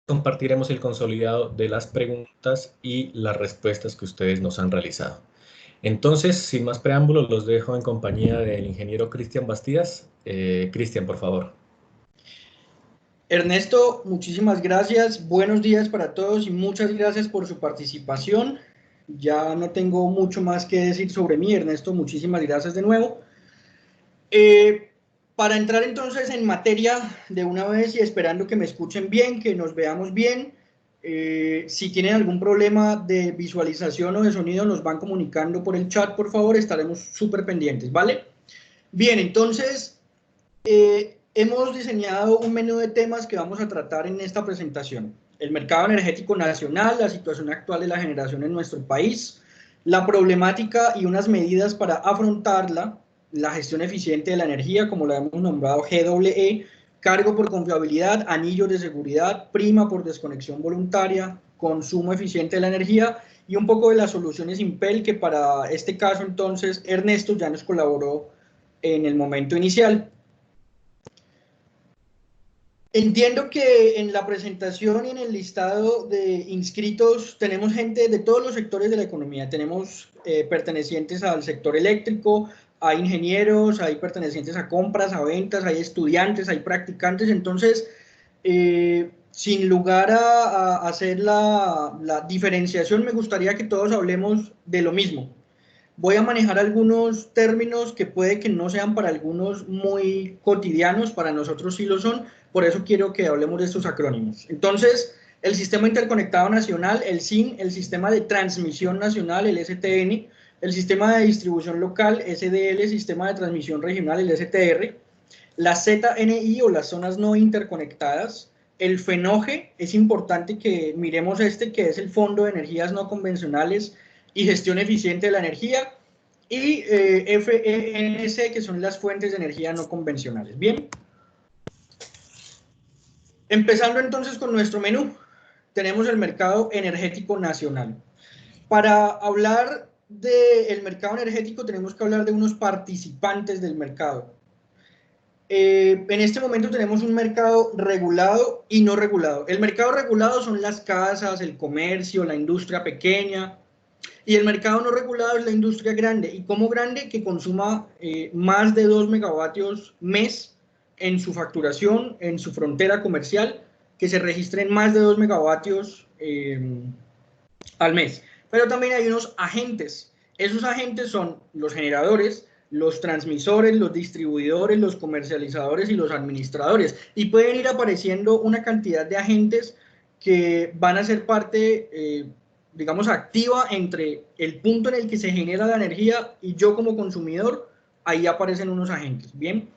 compartiremos el consolidado de las preguntas y las respuestas que ustedes nos han realizado. Entonces, sin más preámbulos, los dejo en compañía del ingeniero Cristian Bastidas. Cristian, por favor. Ernesto, muchísimas gracias, buenos días para todos y muchas gracias por su participación. Ya no tengo mucho más que decir sobre mí, Ernesto, muchísimas gracias de nuevo. Para entrar entonces en materia de una vez y esperando que me escuchen bien, que nos veamos bien, si tienen algún problema de visualización o de sonido nos van comunicando por el chat, por favor, estaremos súper pendientes, ¿vale? Bien, entonces hemos diseñado un menú de temas que vamos a tratar en esta presentación. El mercado energético nacional, la situación actual de la generación en nuestro país, la problemática y unas medidas para afrontarla, la gestión eficiente de la energía, como la hemos nombrado GWE, cargo por confiabilidad, anillos de seguridad, prima por desconexión voluntaria, consumo eficiente de la energía y un poco de las soluciones Impel, que para este caso entonces Ernesto ya nos colaboró en el momento inicial. Entiendo que en la presentación y en el listado de inscritos tenemos gente de todos los sectores de la economía. Tenemos pertenecientes al sector eléctrico, hay ingenieros, hay pertenecientes a compras, a ventas, hay estudiantes, hay practicantes. Entonces, sin lugar a hacer la diferenciación, me gustaría que todos hablemos de lo mismo. Voy a manejar algunos términos que puede que no sean para algunos muy cotidianos, para nosotros sí lo son, por eso quiero que hablemos de estos acrónimos. Entonces, el Sistema Interconectado Nacional, el SIN, el Sistema de Transmisión Nacional, el STN, el Sistema de Distribución Local, SDL, Sistema de Transmisión Regional, el STR, la ZNI o las zonas no interconectadas, el FENOGE, es importante que miremos este, que es el Fondo de Energías No Convencionales y Gestión Eficiente de la Energía, y FENC, que son las fuentes de energía no convencionales. Bien, empezando entonces con nuestro menú, tenemos el mercado energético nacional. Para hablar del mercado energético tenemos que hablar de unos participantes del mercado. En este momento tenemos un mercado regulado y no regulado. El mercado regulado son las casas, el comercio, la industria pequeña, y el mercado no regulado es la industria grande. ¿Y cómo grande? Que consuma más de 2 megavatios mes en su facturación, en su frontera comercial, que se registren más de 2 megavatios al mes. Pero también hay unos agentes. Esos agentes son los generadores, los transmisores, los distribuidores, los comercializadores y los administradores. Y pueden ir apareciendo una cantidad de agentes que van a ser parte, digamos, activa entre el punto en el que se genera la energía y yo como consumidor. Ahí aparecen unos agentes. Bien.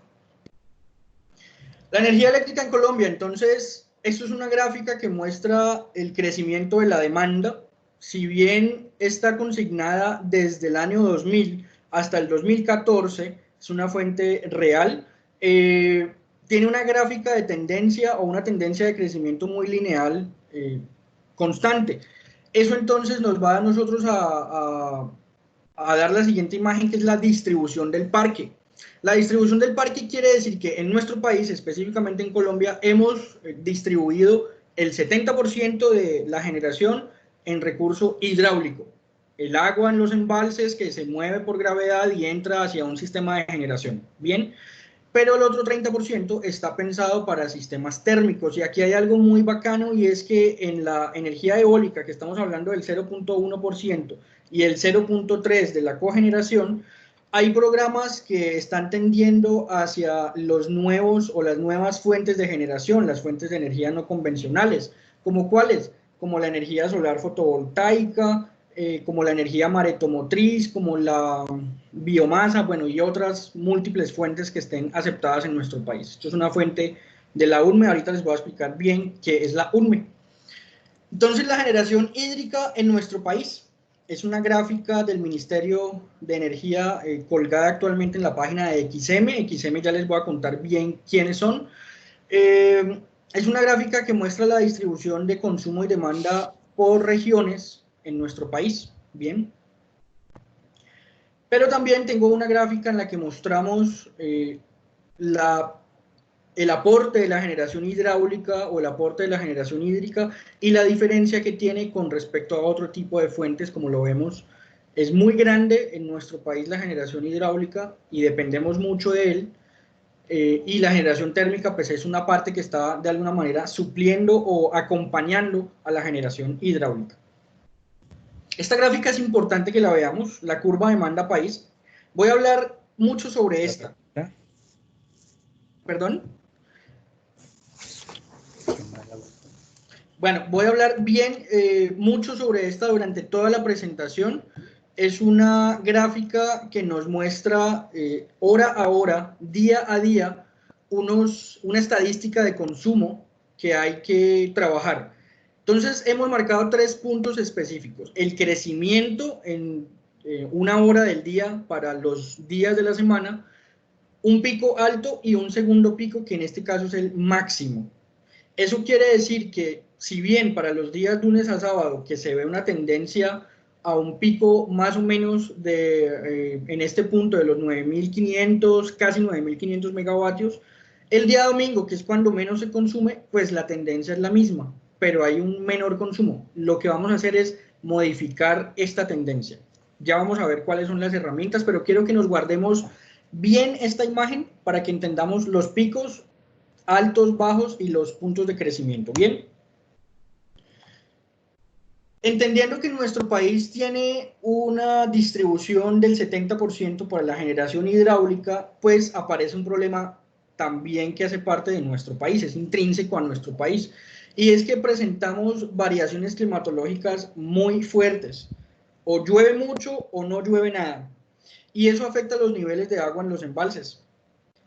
La energía eléctrica en Colombia, entonces, esto es una gráfica que muestra el crecimiento de la demanda. Si bien está consignada desde el año 2000 hasta el 2014, es una fuente real, tiene una gráfica de tendencia o una tendencia de crecimiento muy lineal, constante. Eso entonces nos va a nosotros a dar la siguiente imagen, que es la distribución del parque. La distribución del parque quiere decir que en nuestro país, específicamente en Colombia, hemos distribuido el 70% de la generación en recurso hidráulico. El agua en los embalses que se mueve por gravedad y entra hacia un sistema de generación. Bien, pero el otro 30% está pensado para sistemas térmicos. Y aquí hay algo muy bacano, y es que en la energía eólica, que estamos hablando del 0.1% y el 0.3% de la cogeneración, hay programas que están tendiendo hacia los nuevos o las nuevas fuentes de generación, las fuentes de energía no convencionales. ¿Como cuáles? Como la energía solar fotovoltaica, como la energía maretomotriz, como la biomasa, bueno, y otras múltiples fuentes que estén aceptadas en nuestro país. Esto es una fuente de la UNME, ahorita les voy a explicar bien qué es la UNME. Entonces, la generación hídrica en nuestro país es una gráfica del Ministerio de Energía colgada actualmente en la página de XM. XM ya les voy a contar bien quiénes son. Es una gráfica que muestra la distribución de consumo y demanda por regiones en nuestro país. Bien. Pero también tengo una gráfica en la que mostramos la el aporte de la generación hidráulica o el aporte de la generación hídrica y la diferencia que tiene con respecto a otro tipo de fuentes, como lo vemos, es muy grande en nuestro país la generación hidráulica y dependemos mucho de él, y la generación térmica pues es una parte que está de alguna manera supliendo o acompañando a la generación hidráulica. Esta gráfica es importante que la veamos, la curva demanda país. Voy a hablar mucho sobre esta. ¿Perdón? Bueno, voy a hablar bien mucho sobre esta durante toda la presentación. Es una gráfica que nos muestra hora a hora, día a día, una estadística de consumo que hay que trabajar. Entonces, hemos marcado 3 puntos específicos. El crecimiento en una hora del día para los días de la semana, un pico alto y un segundo pico, que en este caso es el máximo. Eso quiere decir que si bien para los días lunes a sábado que se ve una tendencia a un pico más o menos en este punto de los 9.500, casi 9.500 megavatios, el día domingo, que es cuando menos se consume, pues la tendencia es la misma, pero hay un menor consumo. Lo que vamos a hacer es modificar esta tendencia. Ya vamos a ver cuáles son las herramientas, pero quiero que nos guardemos bien esta imagen para que entendamos los picos, altos, bajos y los puntos de crecimiento. Bien. Entendiendo que nuestro país tiene una distribución del 70% para la generación hidráulica, pues aparece un problema también que hace parte de nuestro país, es intrínseco a nuestro país, y es que presentamos variaciones climatológicas muy fuertes. O llueve mucho o no llueve nada, y eso afecta los niveles de agua en los embalses.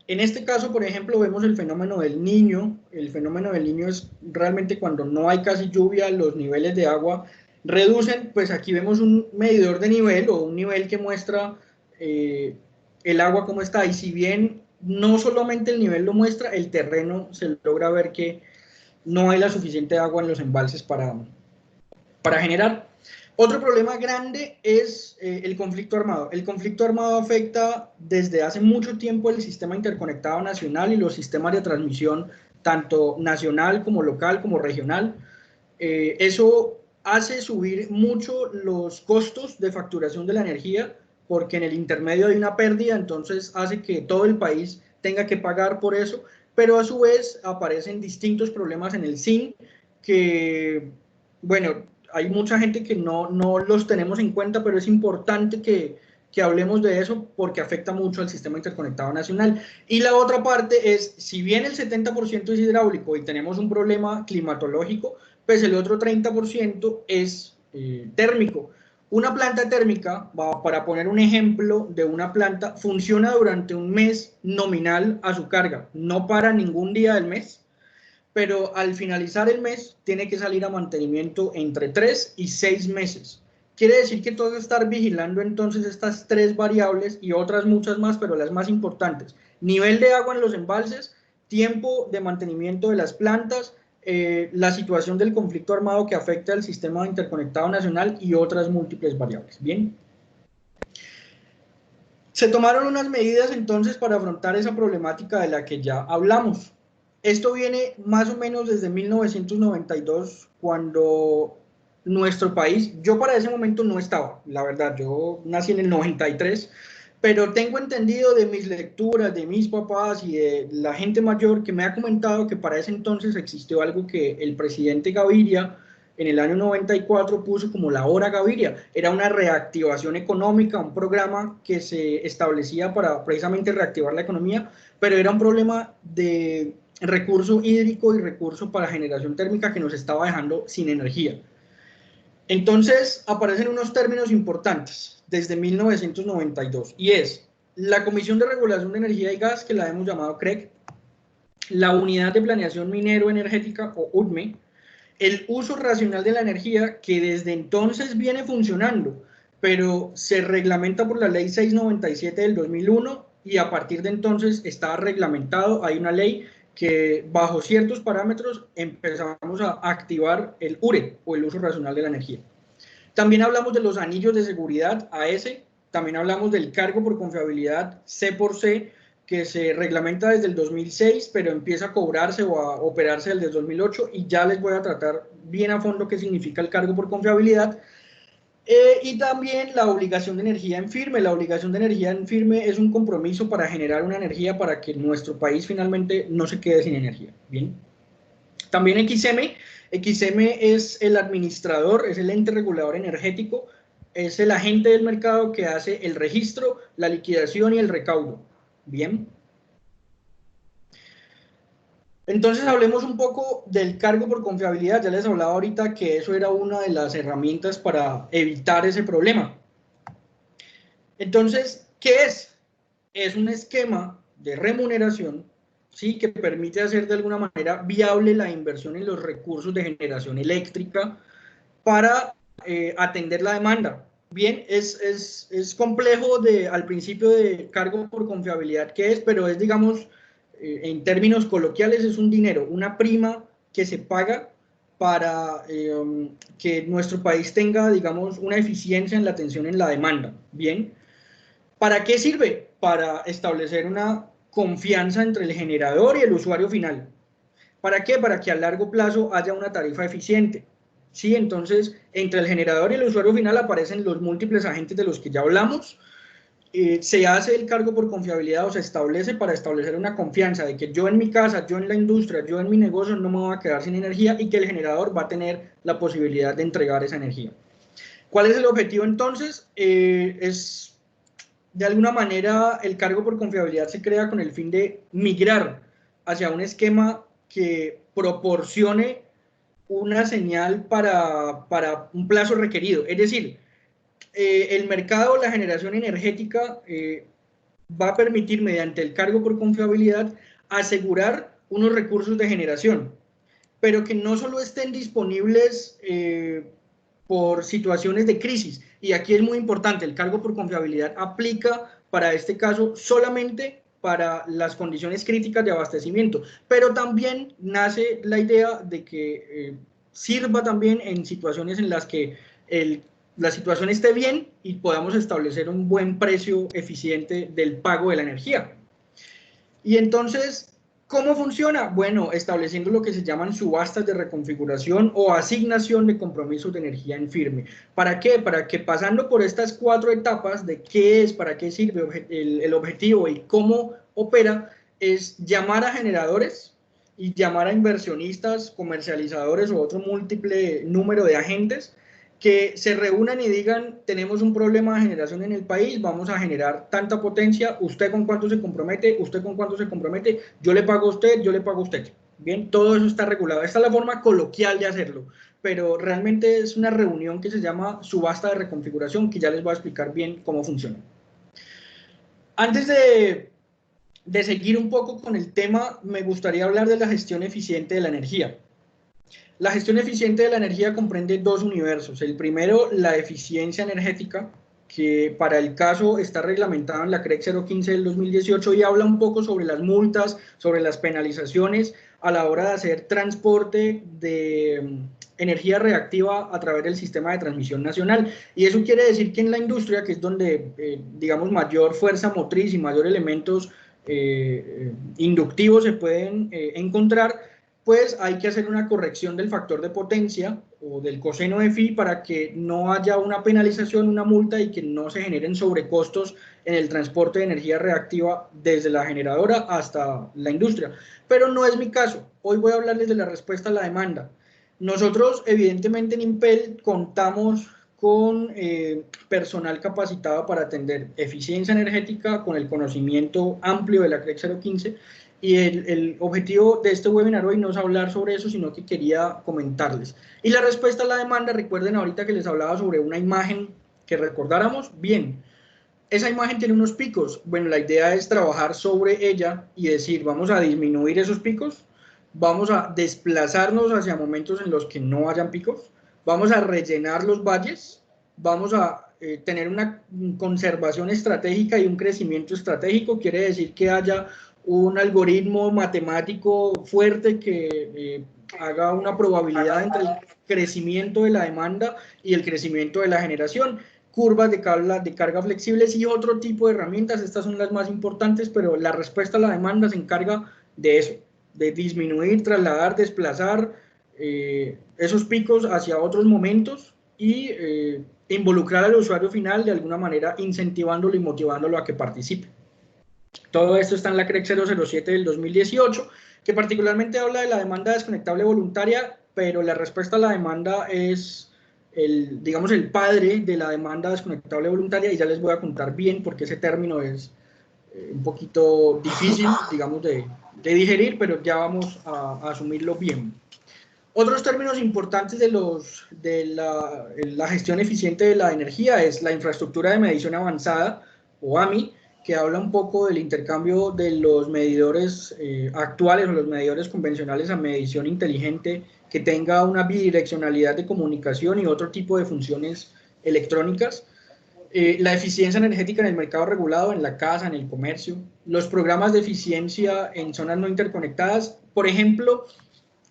En este caso, por ejemplo, vemos el fenómeno del Niño. El fenómeno del Niño es realmente cuando no hay casi lluvia, los niveles de agua reducen. Pues aquí vemos un medidor de nivel o un nivel que muestra el agua cómo está. Y si bien no solamente el nivel lo muestra, el terreno se logra ver que no hay la suficiente agua en los embalses para generar. Otro problema grande es el conflicto armado. El conflicto armado afecta desde hace mucho tiempo el sistema interconectado nacional y los sistemas de transmisión, tanto nacional como local como regional. Eso hace subir mucho los costos de facturación de la energía, porque en el intermedio hay una pérdida, entonces hace que todo el país tenga que pagar por eso, pero a su vez aparecen distintos problemas en el SIN que, bueno, hay mucha gente que no los tenemos en cuenta, pero es importante que hablemos de eso porque afecta mucho al sistema interconectado nacional. Y la otra parte es, si bien el 70% es hidráulico y tenemos un problema climatológico, pues el otro 30% es térmico. Una planta térmica, para poner un ejemplo de una planta, funciona durante un mes nominal a su carga, no para ningún día del mes, pero al finalizar el mes tiene que salir a mantenimiento entre 3 y 6 meses. Quiere decir que todo estar vigilando entonces estas 3 variables y otras muchas más, pero las más importantes: nivel de agua en los embalses, tiempo de mantenimiento de las plantas, la situación del conflicto armado que afecta al sistema interconectado nacional y otras múltiples variables. Bien. Se tomaron unas medidas entonces para afrontar esa problemática de la que ya hablamos. Esto viene más o menos desde 1992, cuando nuestro país, yo para ese momento no estaba, la verdad, yo nací en el 93, pero tengo entendido de mis lecturas, de mis papás y de la gente mayor que me ha comentado que para ese entonces existió algo que el presidente Gaviria en el año 94 puso como la Hora Gaviria. Era una reactivación económica, un programa que se establecía para precisamente reactivar la economía, pero era un problema de recurso hídrico y recurso para generación térmica que nos estaba dejando sin energía. Entonces aparecen unos términos importantes desde 1992 y es la Comisión de Regulación de Energía y Gas, que la hemos llamado CREG, la Unidad de Planeación Minero Energética o UDME, el uso racional de la energía, que desde entonces viene funcionando, pero se reglamenta por la ley 697 del 2001 y a partir de entonces está reglamentado, hay una ley que bajo ciertos parámetros empezamos a activar el URE o el uso racional de la energía. También hablamos de los anillos de seguridad AS, también hablamos del cargo por confiabilidad C por C, que se reglamenta desde el 2006, pero empieza a cobrarse o a operarse desde el 2008, y ya les voy a tratar bien a fondo qué significa el cargo por confiabilidad. Y también la obligación de energía en firme. La obligación de energía en firme es un compromiso para generar una energía para que nuestro país finalmente no se quede sin energía. Bien. También XM. XM es el administrador, es el ente regulador energético, es el agente del mercado que hace el registro, la liquidación y el recaudo. Bien. Entonces hablemos un poco del cargo por confiabilidad. Ya les hablaba ahorita que eso era una de las herramientas para evitar ese problema. Entonces, ¿qué es? Es un esquema de remuneración, ¿sí?, que permite hacer de alguna manera viable la inversión en los recursos de generación eléctrica para atender la demanda. Bien, es complejo al principio de cargo por confiabilidad qué es, pero es, digamos, en términos coloquiales, es un dinero, una prima que se paga para que nuestro país tenga, digamos, una eficiencia en la atención en la demanda. Bien, ¿para qué sirve? Para establecer una confianza entre el generador y el usuario final. ¿Para qué? Para que a largo plazo haya una tarifa eficiente. ¿Sí? Entonces, entre el generador y el usuario final aparecen los múltiples agentes de los que ya hablamos. Se hace el cargo por confiabilidad o se establece para establecer una confianza de que yo en mi casa, yo en la industria, yo en mi negocio no me voy a quedar sin energía, y que el generador va a tener la posibilidad de entregar esa energía. ¿Cuál es el objetivo entonces? Es, de alguna manera, el cargo por confiabilidad se crea con el fin de migrar hacia un esquema que proporcione una señal para un plazo requerido. Es decir, el mercado, la generación energética va a permitir, mediante el cargo por confiabilidad, asegurar unos recursos de generación, pero que no solo estén disponibles por situaciones de crisis. Y aquí es muy importante, el cargo por confiabilidad aplica para este caso solamente para las condiciones críticas de abastecimiento, pero también nace la idea de que sirva también en situaciones en las que la situación esté bien y podamos establecer un buen precio eficiente del pago de la energía. Y entonces, ¿cómo funciona? Bueno, estableciendo lo que se llaman subastas de reconfiguración o asignación de compromisos de energía en firme. ¿Para qué? Para que, pasando por estas 4 etapas de qué es, para qué sirve el objetivo y cómo opera, es llamar a generadores y llamar a inversionistas, comercializadores o otro múltiple número de agentes que se reúnan y digan: tenemos un problema de generación en el país, vamos a generar tanta potencia, usted con cuánto se compromete, usted con cuánto se compromete, yo le pago a usted, yo le pago a usted. Bien, todo eso está regulado. Esta es la forma coloquial de hacerlo, pero realmente es una reunión que se llama subasta de reconfiguración, que ya les voy a explicar bien cómo funciona. Antes de seguir un poco con el tema, me gustaría hablar de la gestión eficiente de la energía. La gestión eficiente de la energía comprende 2 universos. El primero, la eficiencia energética, que para el caso está reglamentada en la CREC 015 del 2018 y habla un poco sobre las multas, sobre las penalizaciones a la hora de hacer transporte de energía reactiva a través del sistema de transmisión nacional. Y eso quiere decir que en la industria, que es donde, digamos, mayor fuerza motriz y mayor elementos inductivos se pueden encontrar, pues hay que hacer una corrección del factor de potencia o del coseno de phi para que no haya una penalización, una multa, y que no se generen sobrecostos en el transporte de energía reactiva desde la generadora hasta la industria. Pero no es mi caso. Hoy voy a hablarles de la respuesta a la demanda. Nosotros, evidentemente, en Impel contamos con personal capacitado para atender eficiencia energética con el conocimiento amplio de la CREC 015. Y el objetivo de este webinar hoy no es hablar sobre eso, sino que quería comentarles. Y la respuesta a la demanda, recuerden ahorita que les hablaba sobre una imagen que recordáramos. Bien, esa imagen tiene unos picos. Bueno, la idea es trabajar sobre ella y decir: vamos a disminuir esos picos, vamos a desplazarnos hacia momentos en los que no hayan picos, vamos a rellenar los valles, vamos a tener una conservación estratégica y un crecimiento estratégico. Quiere decir que haya un algoritmo matemático fuerte que haga una probabilidad entre el crecimiento de la demanda y el crecimiento de la generación. curvas de carga flexibles y otro tipo de herramientas. Estas son las más importantes, pero la respuesta a la demanda se encarga de eso, de disminuir, trasladar, desplazar esos picos hacia otros momentos y involucrar al usuario final de alguna manera, incentivándolo y motivándolo a que participe. Todo esto está en la CREC 007 del 2018, que particularmente habla de la demanda desconectable voluntaria, pero la respuesta a la demanda es, digamos, el padre de la demanda desconectable voluntaria, y ya les voy a contar bien porque ese término es un poquito difícil, digamos, de digerir, pero ya vamos a asumirlo bien. Otros términos importantes de la gestión eficiente de la energía es la infraestructura de medición avanzada, o AMI, que habla un poco del intercambio de los medidores actuales o los medidores convencionales a medición inteligente que tenga una bidireccionalidad de comunicación y otro tipo de funciones electrónicas. La eficiencia energética en el mercado regulado, en la casa, en el comercio, los programas de eficiencia en zonas no interconectadas. Por ejemplo,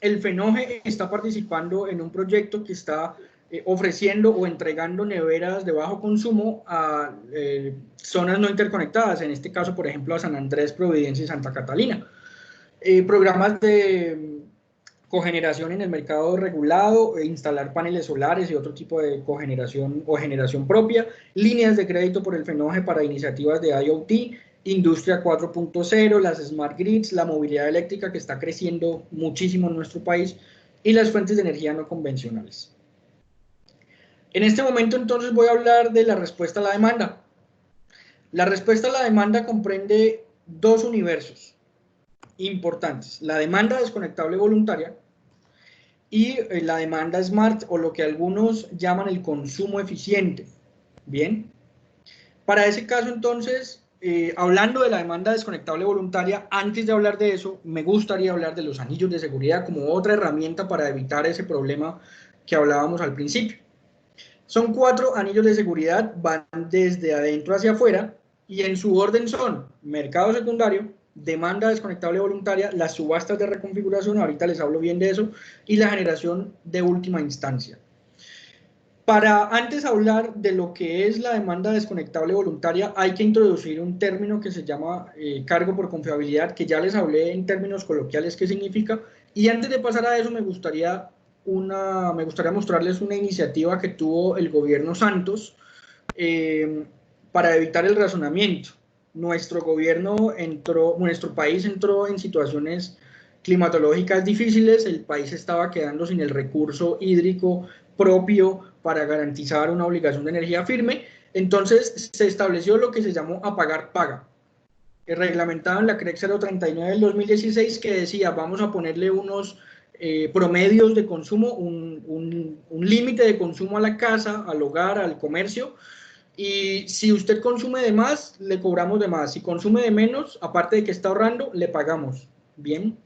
el FENOGE está participando en un proyecto que está ofreciendo o entregando neveras de bajo consumo a zonas no interconectadas, en este caso, por ejemplo, a San Andrés, Providencia y Santa Catalina. Programas de cogeneración en el mercado regulado, instalar paneles solares y otro tipo de cogeneración o generación propia, líneas de crédito por el FENOGE para iniciativas de IoT, Industria 4.0, las Smart Grids, la movilidad eléctrica que está creciendo muchísimo en nuestro país y las fuentes de energía no convencionales. En este momento entonces voy a hablar de la respuesta a la demanda. La respuesta a la demanda comprende dos universos importantes: la demanda desconectable voluntaria y la demanda smart, o lo que algunos llaman el consumo eficiente. Bien, para ese caso entonces, hablando de la demanda desconectable voluntaria, antes de hablar de eso, me gustaría hablar de los anillos de seguridad como otra herramienta para evitar ese problema que hablábamos al principio. Son 4 anillos de seguridad, van desde adentro hacia afuera y en su orden son mercado secundario, demanda desconectable voluntaria, las subastas de reconfiguración, ahorita les hablo bien de eso, y la generación de última instancia. Para antes hablar de lo que es la demanda desconectable voluntaria, hay que introducir un término que se llama cargo por confiabilidad, que ya les hablé en términos coloquiales qué significa, y antes de pasar a eso me gustaría mostrarles una iniciativa que tuvo el gobierno Santos para evitar el razonamiento. Nuestro país entró en situaciones climatológicas difíciles, el país estaba quedando sin el recurso hídrico propio para garantizar una obligación de energía firme, entonces se estableció lo que se llamó apagar paga, reglamentado en la CREC 039 del 2016, que decía vamos a ponerle unos promedios de consumo, un límite de consumo a la casa, al hogar, al comercio, y si usted consume de más, le cobramos de más, si consume de menos, aparte de que está ahorrando, le pagamos. Bien,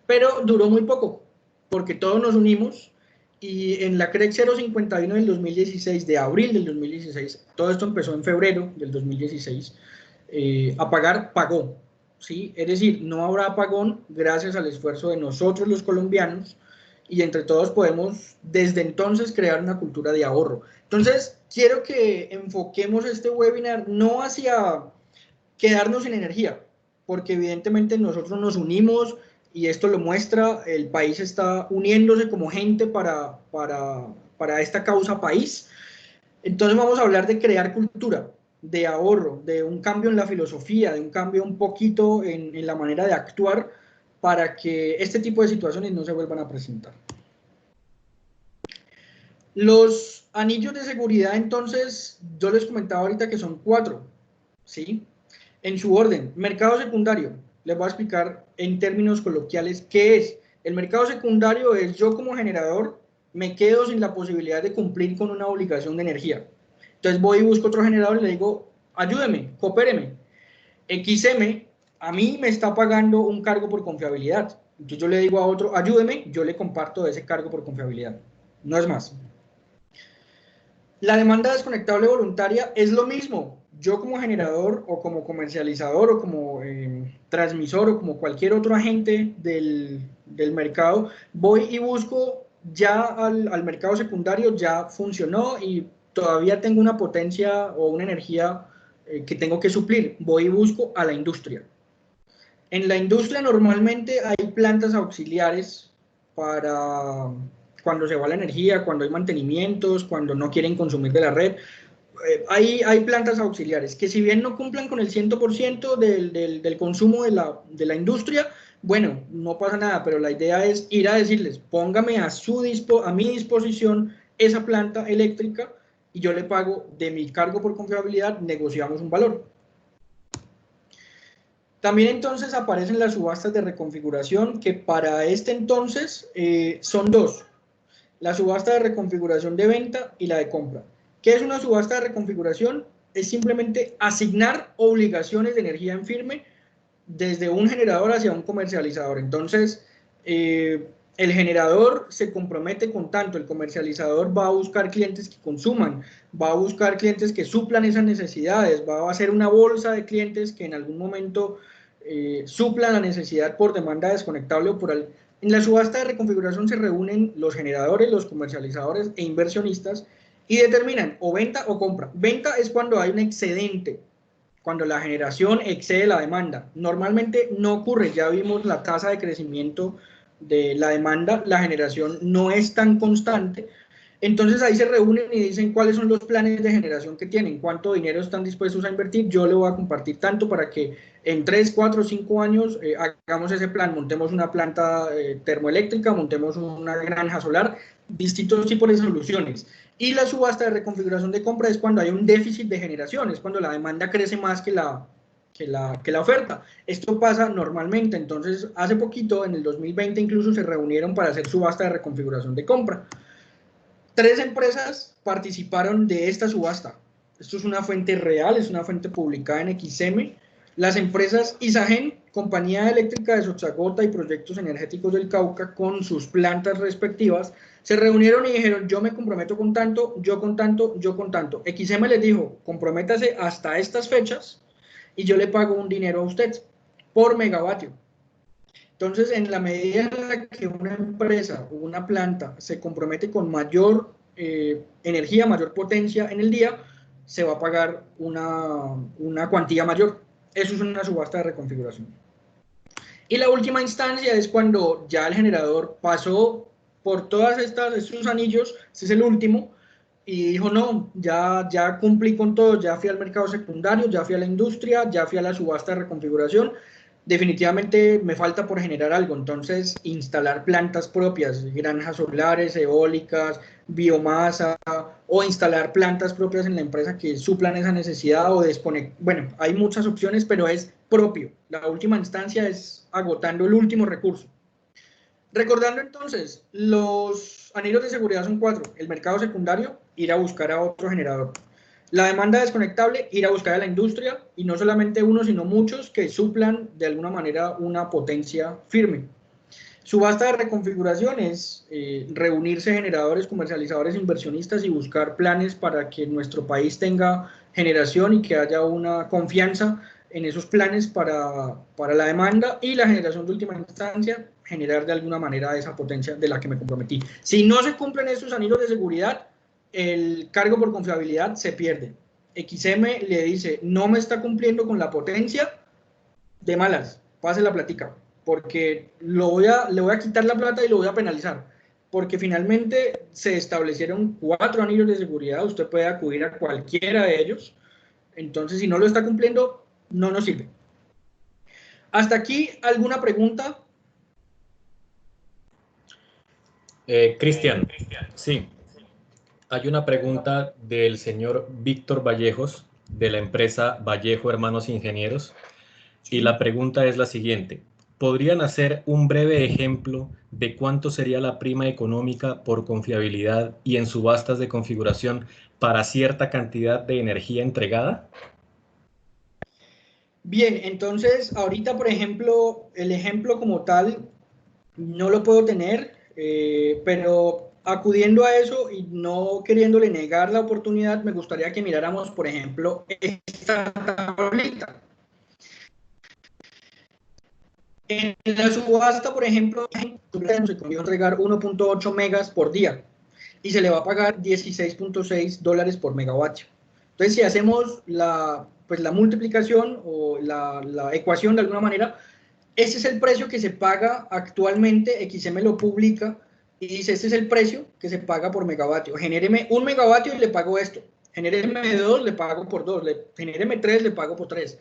pero duró muy poco, porque todos nos unimos, y en la CREC 051 del 2016, de abril del 2016, todo esto empezó en febrero del 2016, apagar pagó, ¿sí? Es decir, no habrá apagón gracias al esfuerzo de nosotros los colombianos, y entre todos podemos desde entonces crear una cultura de ahorro. Entonces, quiero que enfoquemos este webinar no hacia quedarnos sin energía, porque evidentemente nosotros nos unimos y esto lo muestra, el país está uniéndose como gente para esta causa país. Entonces vamos a hablar de crear cultura, de ahorro, de un cambio en la filosofía, de un cambio un poquito en la manera de actuar para que este tipo de situaciones no se vuelvan a presentar. Los anillos de seguridad, entonces, yo les comentaba ahorita que son 4, ¿sí? En su orden, mercado secundario. Les voy a explicar en términos coloquiales qué es. El mercado secundario es yo como generador me quedo sin la posibilidad de cumplir con una obligación de energía. Entonces voy y busco otro generador y le digo, ayúdeme, coopéreme. XM a mí me está pagando un cargo por confiabilidad. Entonces yo le digo a otro, ayúdeme, yo le comparto ese cargo por confiabilidad. No es más. La demanda desconectable voluntaria es lo mismo. Yo como generador o como comercializador o como transmisor o como cualquier otro agente del mercado, voy y busco ya al mercado secundario, ya funcionó y todavía tengo una potencia o una energía que tengo que suplir, voy y busco a la industria. En la industria normalmente hay plantas auxiliares para cuando se va la energía, cuando hay mantenimientos, cuando no quieren consumir de la red. Hay plantas auxiliares que si bien no cumplan con el 100% del consumo de la industria, bueno, no pasa nada, pero la idea es ir a decirles, póngame a mi disposición esa planta eléctrica y yo le pago de mi cargo por confiabilidad, negociamos un valor. También entonces aparecen las subastas de reconfiguración, que para este entonces son dos: la subasta de reconfiguración de venta y la de compra. ¿Qué es una subasta de reconfiguración? Es simplemente asignar obligaciones de energía en firme desde un generador hacia un comercializador. Entonces, el generador se compromete con tanto, el comercializador va a buscar clientes que consuman, va a buscar clientes que suplan esas necesidades, va a hacer una bolsa de clientes que en algún momento suplan la necesidad por demanda desconectable o por... En la subasta de reconfiguración se reúnen los generadores, los comercializadores e inversionistas y determinan o venta o compra. Venta es cuando hay un excedente, cuando la generación excede la demanda. Normalmente no ocurre, ya vimos la tasa de crecimiento de la demanda, la generación no es tan constante. Entonces ahí se reúnen y dicen cuáles son los planes de generación que tienen, cuánto dinero están dispuestos a invertir. Yo le voy a compartir tanto para que en 3, 4, 5 años hagamos ese plan, montemos una planta termoeléctrica, montemos una granja solar, distintos tipos de soluciones. Y la subasta de reconfiguración de compra es cuando hay un déficit de generación, es cuando la demanda crece más que la oferta. Esto pasa normalmente. Entonces hace poquito, en el 2020 incluso, se reunieron para hacer subasta de reconfiguración de compra. 3 empresas participaron de esta subasta. Esto es una fuente real, es una fuente publicada en XM. Las empresas Isagen, Compañía Eléctrica de Sotzagota y Proyectos Energéticos del Cauca, con sus plantas respectivas, se reunieron y dijeron: yo me comprometo con tanto, yo con tanto, yo con tanto. XM les dijo: comprométase hasta estas fechas y yo le pago un dinero a usted por megavatio. Entonces, en la medida en la que una empresa o una planta se compromete con mayor energía, mayor potencia en el día, se va a pagar una cuantía mayor. Eso es una subasta de reconfiguración. Y la última instancia es cuando ya el generador pasó por todos estos anillos, este es el último, y dijo: no, ya cumplí con todo, ya fui al mercado secundario, ya fui a la industria, ya fui a la subasta de reconfiguración, definitivamente me falta por generar algo. Entonces, instalar plantas propias, granjas solares, eólicas, biomasa, o instalar plantas propias en la empresa que suplan esa necesidad, o desconectar. Bueno, hay muchas opciones, pero es propio. La última instancia es agotando el último recurso. Recordando entonces, los anillos de seguridad son 4. El mercado secundario, ir a buscar a otro generador. La demanda desconectable, ir a buscar a la industria, y no solamente uno, sino muchos que suplan de alguna manera una potencia firme. Subasta de reconfiguración es reunirse generadores, comercializadores, inversionistas y buscar planes para que nuestro país tenga generación y que haya una confianza en esos planes para la demanda. Y la generación de última instancia, generar de alguna manera esa potencia de la que me comprometí. Si no se cumplen esos anillos de seguridad, el cargo por confiabilidad se pierde. XM le dice: no me está cumpliendo con la potencia, de malas, pase la platica, porque le voy a quitar la plata y lo voy a penalizar, porque finalmente se establecieron 4 anillos de seguridad, usted puede acudir a cualquiera de ellos. Entonces, si no lo está cumpliendo, no nos sirve. ¿Hasta aquí alguna pregunta? Cristian, sí. Hay una pregunta del señor Víctor Vallejos, de la empresa Vallejo Hermanos Ingenieros, y la pregunta es la siguiente: ¿podrían hacer un breve ejemplo de cuánto sería la prima económica por confiabilidad y en subastas de configuración para cierta cantidad de energía entregada? Bien, entonces ahorita, por ejemplo, el ejemplo como tal no lo puedo tener, pero acudiendo a eso y no queriéndole negar la oportunidad, me gustaría que miráramos, por ejemplo, esta tablita. En la subasta, por ejemplo, se consiguió entregar 1.8 megas por día. y se le va a pagar 16.6 dólares por megavatio. Entonces, si hacemos pues la multiplicación o la ecuación de alguna manera, ese es el precio que se paga actualmente. XM lo publica y dice, este es el precio que se paga por megavatio. Genéreme 1 megavatio y le pago esto. Genéreme 2, le pago por 2. Genéreme 3, le pago por 3.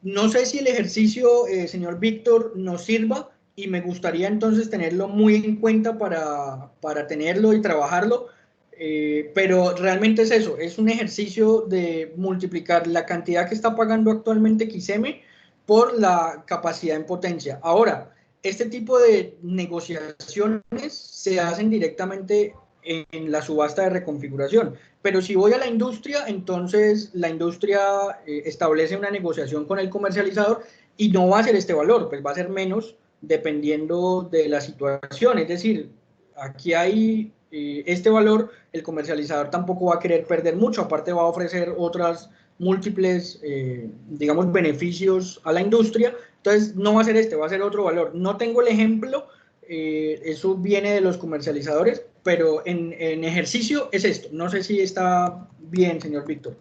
No sé si el ejercicio, señor Víctor, nos sirva, y me gustaría entonces tenerlo muy en cuenta para tenerlo y trabajarlo, pero realmente es eso, es un ejercicio de multiplicar la cantidad que está pagando actualmente XM por la capacidad en potencia. Ahora, este tipo de negociaciones se hacen directamente en la subasta de reconfiguración, pero si voy a la industria, entonces la industria establece una negociación con el comercializador y no va a ser este valor, pues va a ser menos dependiendo de la situación. Es decir, aquí hay este valor, el comercializador tampoco va a querer perder mucho, aparte va a ofrecer otras múltiples, digamos, beneficios a la industria. Entonces no va a ser este, va a ser otro valor. No tengo el ejemplo, eso viene de los comercializadores, pero en ejercicio es esto. No sé si está bien, señor Víctor.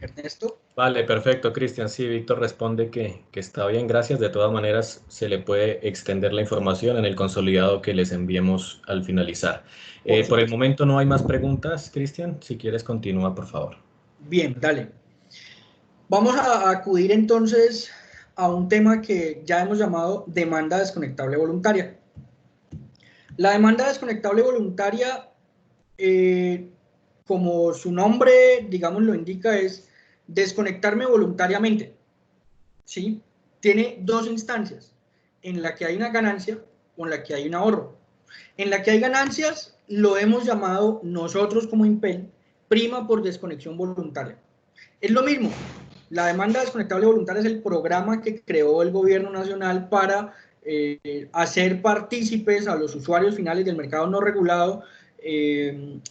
Ernesto. Vale, perfecto, Cristian. Sí, Víctor responde que está bien, gracias. De todas maneras, se le puede extender la información en el consolidado que les enviemos al finalizar. Por el momento no hay más preguntas, Cristian. Si quieres, continúa, por favor. Bien, dale. Vamos a acudir entonces a un tema que ya hemos llamado demanda desconectable voluntaria. La demanda desconectable voluntaria, como su nombre, digamos, lo indica, es desconectarme voluntariamente. ¿Sí? Tiene dos instancias, en la que hay una ganancia o en la que hay un ahorro. En la que hay ganancias lo hemos llamado nosotros como Impel prima por desconexión voluntaria. Es lo mismo. La demanda desconectable voluntaria es el programa que creó el gobierno nacional para hacer partícipes a los usuarios finales del mercado no regulado en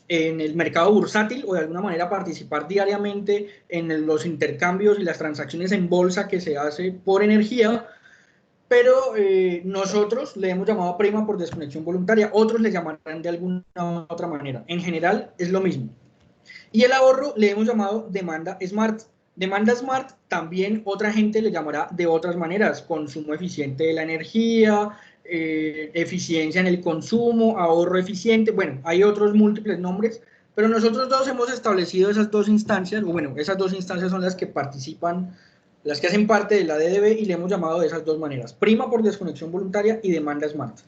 el mercado bursátil, o de alguna manera participar diariamente en los intercambios y las transacciones en bolsa que se hace por energía. Pero nosotros le hemos llamado prima por desconexión voluntaria, otros le llamarán de alguna otra manera. En general es lo mismo. Y el ahorro le hemos llamado demanda smart. Demanda smart también otra gente le llamará de otras maneras: consumo eficiente de la energía, eficiencia en el consumo, ahorro eficiente. Bueno, hay otros múltiples nombres, pero nosotros dos hemos establecido esas dos instancias, o bueno, esas dos instancias son las que participan, las que hacen parte de la DDB, y le hemos llamado de esas dos maneras: prima por desconexión voluntaria y demanda smart.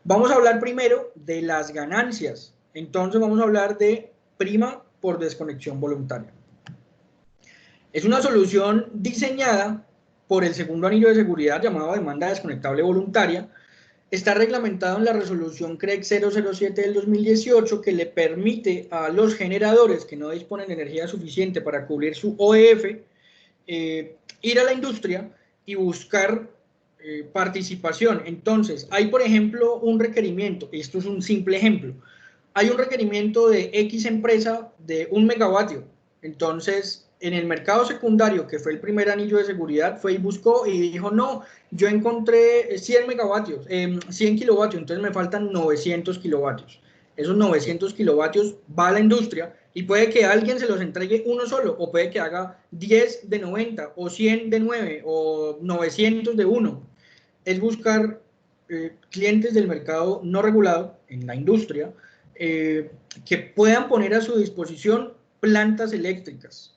Vamos a hablar primero de las ganancias. Entonces vamos a hablar de prima por desconexión voluntaria. Es una solución diseñada por el segundo anillo de seguridad llamado demanda desconectable voluntaria. Está reglamentado en la resolución CREC 007 del 2018, que le permite a los generadores que no disponen de energía suficiente para cubrir su OEF ir a la industria y buscar participación. Entonces, hay, por ejemplo, un requerimiento, esto es un simple ejemplo, hay un requerimiento de X empresa de 1 megavatio. Entonces, en el mercado secundario, que fue el primer anillo de seguridad, fue y buscó y dijo, no, yo encontré 100 megavatios, 100 kilovatios, entonces me faltan 900 kilovatios. Esos 900 kilovatios va a la industria y puede que alguien se los entregue uno solo, o puede que haga 10 de 90, o 100 de 9, o 900 de 1. Es buscar clientes del mercado no regulado en la industria, que puedan poner a su disposición plantas eléctricas.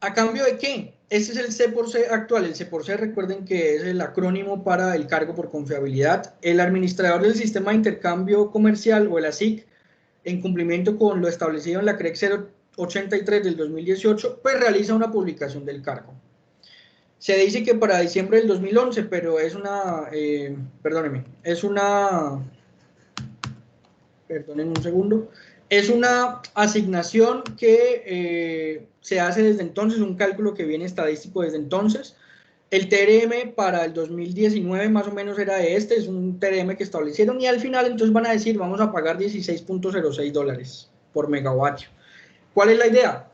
¿A cambio de qué? Este es el C por C actual. El C por C, recuerden que es el acrónimo para el cargo por confiabilidad. El administrador del sistema de intercambio comercial, o el ASIC, en cumplimiento con lo establecido en la CREC 083 del 2018, pues realiza una publicación del cargo. Se dice que para diciembre del 2011, pero es una, perdónenme un segundo, es una asignación que se hace desde entonces, un cálculo que viene estadístico desde entonces. El TRM para el 2019 más o menos era este, es un TRM que establecieron, y al final entonces van a decir, vamos a pagar 16.06 dólares por megavatio. ¿Cuál es la idea?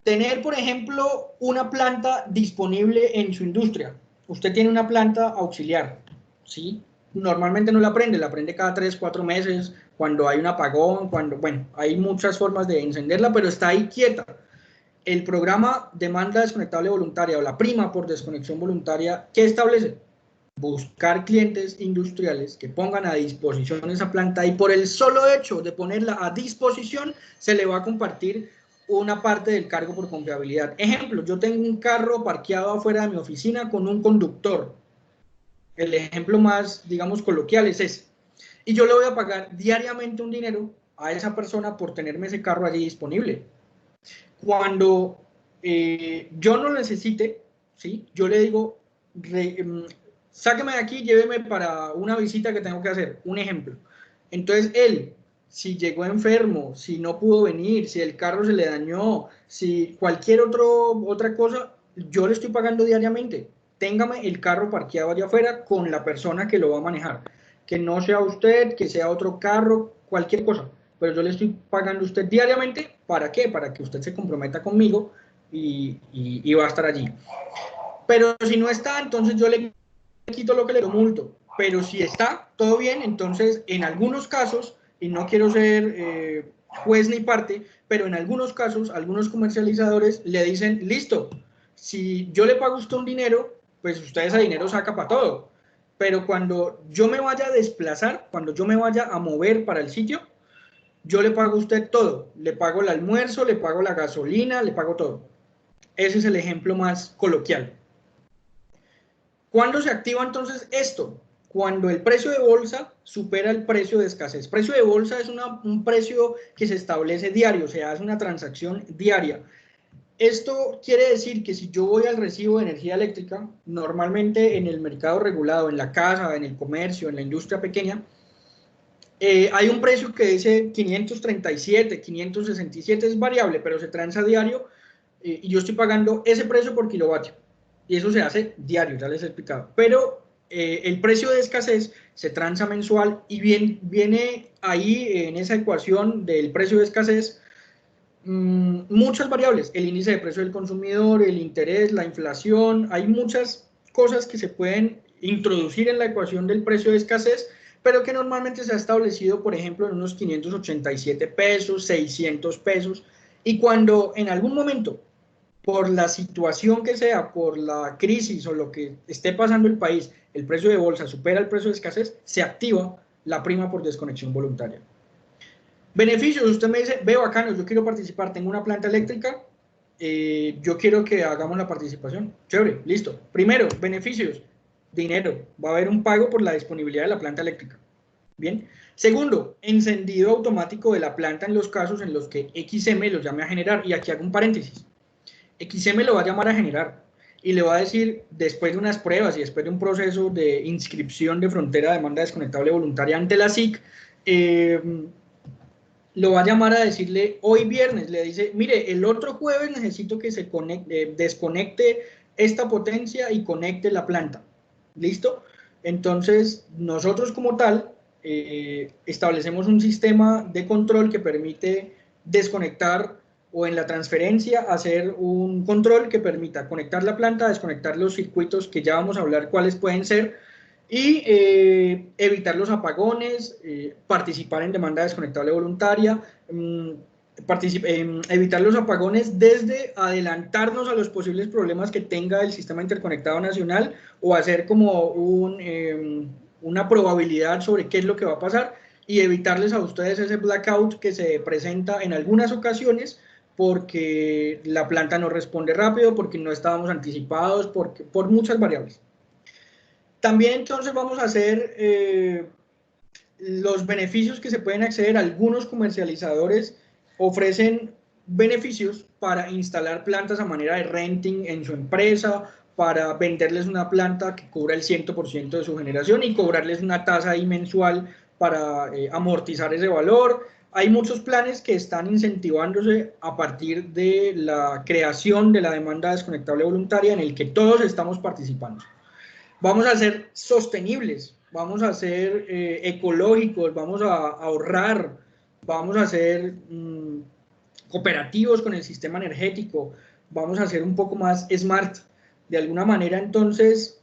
Tener, por ejemplo, una planta disponible en su industria, usted tiene una planta auxiliar, ¿sí? Normalmente no la prende cada 3, 4 meses, cuando hay un apagón, bueno, hay muchas formas de encenderla, pero está ahí quieta. El programa demanda desconectable voluntaria o la prima por desconexión voluntaria, ¿qué establece? Buscar clientes industriales que pongan a disposición esa planta y por el solo hecho de ponerla a disposición se le va a compartir una parte del cargo por confiabilidad. Ejemplo, yo tengo un carro parqueado afuera de mi oficina con un conductor. El ejemplo más, digamos, coloquial es ese. Y yo le voy a pagar diariamente un dinero a esa persona por tenerme ese carro allí disponible. Cuando yo no lo necesite, ¿sí? Yo le digo, sáqueme de aquí, lléveme para una visita que tengo que hacer, un ejemplo. Entonces él, si llegó enfermo, si no pudo venir, si el carro se le dañó, si cualquier otra cosa, yo le estoy pagando diariamente. Téngame el carro parqueado allá afuera con la persona que lo va a manejar. Que no sea usted, que sea otro carro, cualquier cosa. Pero yo le estoy pagando a usted diariamente. ¿Para qué? Para que usted se comprometa conmigo y va a estar allí. Pero si no está, entonces yo le quito lo que le multo. Pero si está, todo bien, entonces en algunos casos, y no quiero ser juez ni parte, pero en algunos casos, algunos comercializadores le dicen, listo, si yo le pago a usted un dinero, pues usted ese dinero saca para todo. Pero cuando yo me vaya a desplazar, cuando yo me vaya a mover para el sitio, yo le pago a usted todo. Le pago el almuerzo, le pago la gasolina, le pago todo. Ese es el ejemplo más coloquial. ¿Cuándo se activa entonces esto? Cuando el precio de bolsa supera el precio de escasez. Precio de bolsa es un precio que se establece diario, o sea, es una transacción diaria. Esto quiere decir que si yo voy al recibo de energía eléctrica, normalmente en el mercado regulado, en la casa, en el comercio, en la industria pequeña, hay un precio que dice 537, 567, es variable, pero se transa diario y yo estoy pagando ese precio por kilovatio. Y eso se hace diario, ya les he explicado. Pero el precio de escasez se transa mensual y viene ahí en esa ecuación del precio de escasez muchas variables. El índice de precio del consumidor, el interés, la inflación. Hay muchas cosas que se pueden introducir en la ecuación del precio de escasez, pero que normalmente se ha establecido, por ejemplo, en unos 587 pesos, 600 pesos. Y cuando en algún momento por la situación que sea, por la crisis o lo que esté pasando el país, el precio de bolsa supera el precio de escasez, se activa la prima por desconexión voluntaria. Beneficios, usted me dice, veo bacano, yo quiero participar, tengo una planta eléctrica, yo quiero que hagamos la participación. Chévere, listo. Primero, beneficios, dinero, va a haber un pago por la disponibilidad de la planta eléctrica. Bien. Segundo, encendido automático de la planta en los casos en los que XM lo llame a generar. Y aquí hago un paréntesis. XM lo va a llamar a generar y le va a decir, después de unas pruebas y después de un proceso de inscripción de frontera de demanda desconectable voluntaria ante la SIC, lo va a llamar a decirle, hoy viernes, le dice, mire, el otro jueves necesito que se desconecte esta potencia y conecte la planta. ¿Listo? Entonces, nosotros como tal, establecemos un sistema de control que permite desconectar o en la transferencia hacer un control que permita conectar la planta, desconectar los circuitos que ya vamos a hablar cuáles pueden ser y evitar los apagones, participar en demanda desconectable voluntaria, evitar los apagones desde adelantarnos a los posibles problemas que tenga el sistema interconectado nacional o hacer como una probabilidad sobre qué es lo que va a pasar y evitarles a ustedes ese blackout que se presenta en algunas ocasiones porque la planta no responde rápido, porque no estábamos anticipados, por muchas variables. También entonces vamos a hacer los beneficios que se pueden acceder. Algunos comercializadores ofrecen beneficios para instalar plantas a manera de renting en su empresa, para venderles una planta que cubra el 100% de su generación y cobrarles una tasa ahí mensual para amortizar ese valor. Hay muchos planes que están incentivándose a partir de la creación de la demanda desconectable voluntaria en el que todos estamos participando. Vamos a ser sostenibles, vamos a ser ecológicos, vamos a ahorrar, vamos a ser cooperativos con el sistema energético, vamos a ser un poco más smart, De alguna manera, entonces,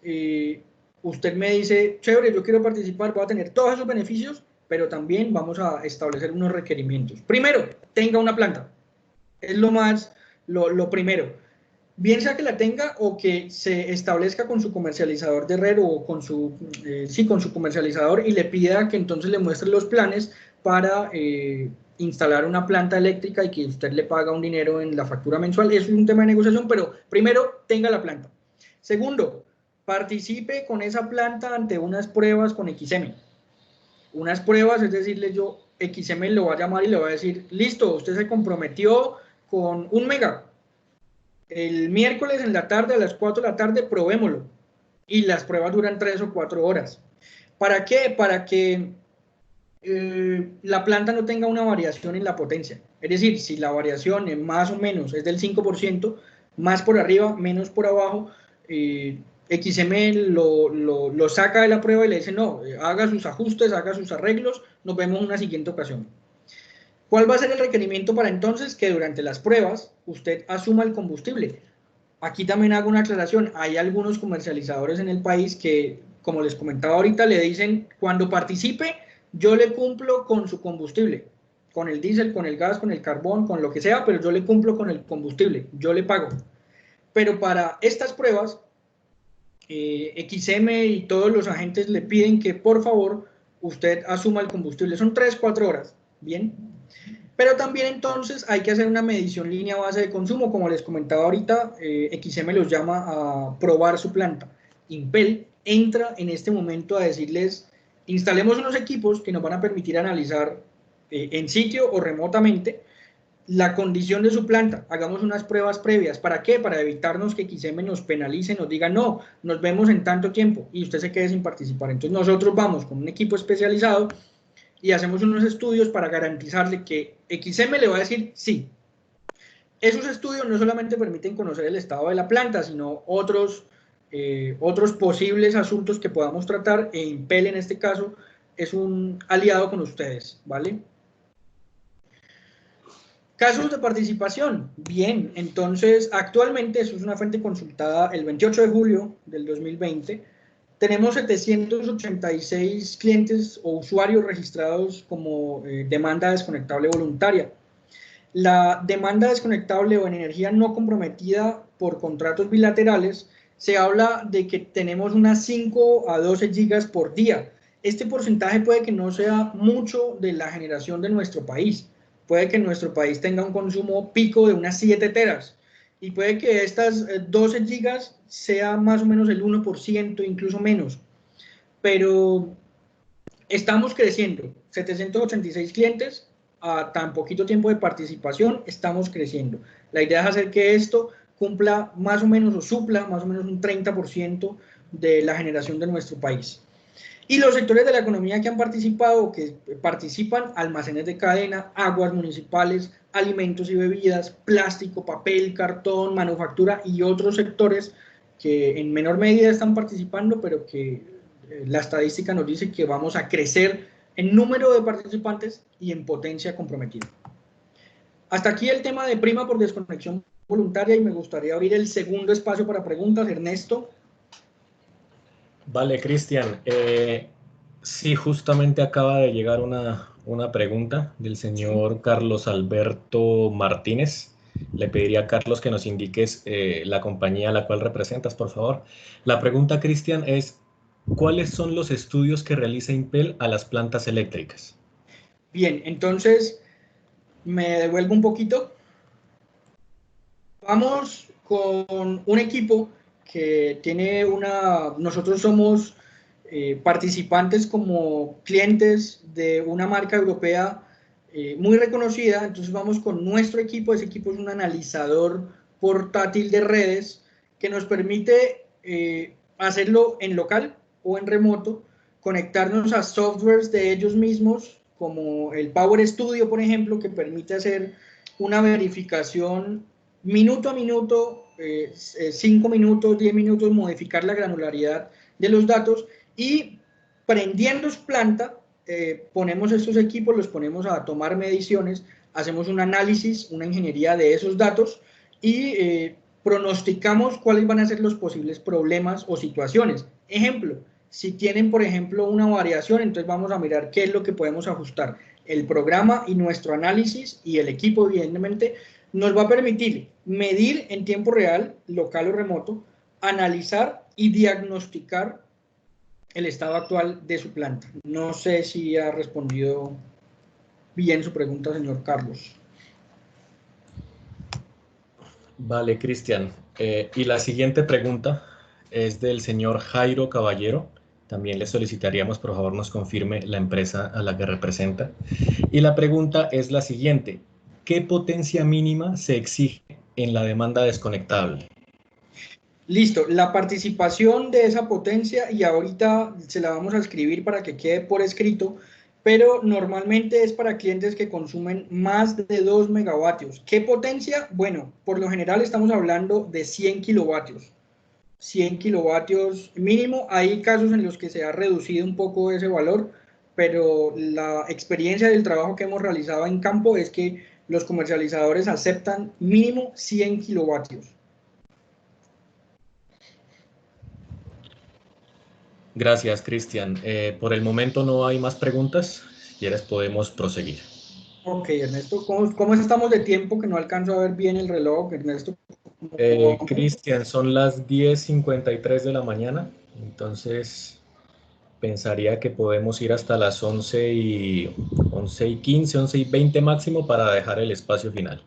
usted me dice, chévere, yo quiero participar, voy a tener todos esos beneficios, pero también vamos a establecer unos requerimientos. Primero, tenga una planta. Es lo primero. Bien sea que la tenga o que se establezca con su comercializador de red o con con su comercializador y le pida que entonces le muestre los planes para instalar una planta eléctrica y que usted le paga un dinero en la factura mensual. Eso es un tema de negociación, pero primero tenga la planta. Segundo, participe con esa planta ante unas pruebas con XM. Unas pruebas, es decirle yo, XM lo va a llamar y le va a decir, listo, usted se comprometió con 1 mega. El miércoles en la tarde, a las 4 de la tarde, probémoslo. Y las pruebas duran 3 o 4 horas. ¿Para qué? Para que la planta no tenga una variación en la potencia. Es decir, si la variación más o menos es del 5%, más por arriba, menos por abajo, XM lo saca de la prueba y le dice, no, haga sus ajustes, haga sus arreglos, nos vemos en una siguiente ocasión. ¿Cuál va a ser el requerimiento para entonces? Que durante las pruebas usted asuma el combustible. Aquí también hago una aclaración. Hay algunos comercializadores en el país que, como les comentaba ahorita, le dicen, cuando participe, yo le cumplo con su combustible, con el diésel, con el gas, con el carbón, con lo que sea, pero yo le cumplo con el combustible, yo le pago. Pero para estas pruebas, XM y todos los agentes le piden que por favor usted asuma el combustible. Son 3, 4 horas, ¿bien? Pero también entonces hay que hacer una medición línea base de consumo, como les comentaba ahorita, XM los llama a probar su planta. Impel entra en este momento a decirles, instalemos unos equipos que nos van a permitir analizar en sitio o remotamente la condición de su planta, hagamos unas pruebas previas. ¿Para qué? Para evitarnos que XM nos penalice, nos diga, no, nos vemos en tanto tiempo y usted se quede sin participar. Entonces nosotros vamos con un equipo especializado y hacemos unos estudios para garantizarle que XM le va a decir sí. Esos estudios no solamente permiten conocer el estado de la planta, sino otros posibles asuntos que podamos tratar, e Impel en este caso es un aliado con ustedes, ¿vale? Casos de participación. Bien, entonces actualmente, eso es una fuente consultada el 28 de julio del 2020, tenemos 786 clientes o usuarios registrados como demanda desconectable voluntaria. La demanda desconectable o en energía no comprometida por contratos bilaterales, se habla de que tenemos unas 5 a 12 gigas por día. Este porcentaje puede que no sea mucho de la generación de nuestro país. Puede que nuestro país tenga un consumo pico de unas 7 teras. Y puede que estas 12 gigas sea más o menos el 1%, incluso menos. Pero estamos creciendo. 786 clientes a tan poquito tiempo de participación, estamos creciendo. La idea es hacer que esto cumpla más o menos o supla más o menos un 30% de la generación de nuestro país. Y los sectores de la economía que han participado, que participan, almacenes de cadena, aguas municipales, alimentos y bebidas, plástico, papel, cartón, manufactura y otros sectores que en menor medida están participando, pero que la estadística nos dice que vamos a crecer en número de participantes y en potencia comprometida. Hasta aquí el tema de prima por desconexión voluntaria y me gustaría abrir el segundo espacio para preguntas. Ernesto. Vale, Cristian. Sí, justamente acaba de llegar una pregunta del señor Carlos Alberto Martínez. Le pediría a Carlos que nos indiques la compañía a la cual representas, por favor. La pregunta, Cristian, es ¿cuáles son los estudios que realiza Impel a las plantas eléctricas? Bien, entonces me devuelvo un poquito. Vamos con un equipo que tiene nosotros somos participantes como clientes de una marca europea muy reconocida, entonces vamos con nuestro equipo. Ese equipo es un analizador portátil de redes que nos permite hacerlo en local o en remoto, conectarnos a softwares de ellos mismos, como el Power Studio, por ejemplo, que permite hacer una verificación minuto a minuto, 5 minutos, 10 minutos, modificar la granularidad de los datos y prendiendo su planta, ponemos estos equipos, los ponemos a tomar mediciones, hacemos un análisis, una ingeniería de esos datos y pronosticamos cuáles van a ser los posibles problemas o situaciones. Ejemplo, si tienen, por ejemplo, una variación, entonces vamos a mirar qué es lo que podemos ajustar. El programa y nuestro análisis y el equipo, evidentemente, nos va a permitir medir en tiempo real, local o remoto, analizar y diagnosticar el estado actual de su planta. No sé si ha respondido bien su pregunta, señor Carlos. Vale, Cristian. Y la siguiente pregunta es del señor Jairo Caballero. También le solicitaríamos, por favor, nos confirme la empresa a la que representa. Y la pregunta es la siguiente. ¿Qué potencia mínima se exige en la demanda desconectable? Listo, la participación de esa potencia, y ahorita se la vamos a escribir para que quede por escrito, pero normalmente es para clientes que consumen más de 2 megavatios. ¿Qué potencia? Bueno, por lo general estamos hablando de 100 kilovatios. 100 kilovatios mínimo. Hay casos en los que se ha reducido un poco ese valor, pero la experiencia del trabajo que hemos realizado en campo es que los comercializadores aceptan mínimo 100 kilovatios. Gracias, Cristian. Por el momento no hay más preguntas. Si quieres podemos proseguir. Ok, Ernesto, ¿cómo estamos de tiempo? Que no alcanzo a ver bien el reloj, Ernesto. Cristian, son las 10:53 de la mañana, entonces pensaría que podemos ir hasta las 11:15, 11:20 máximo para dejar el espacio final.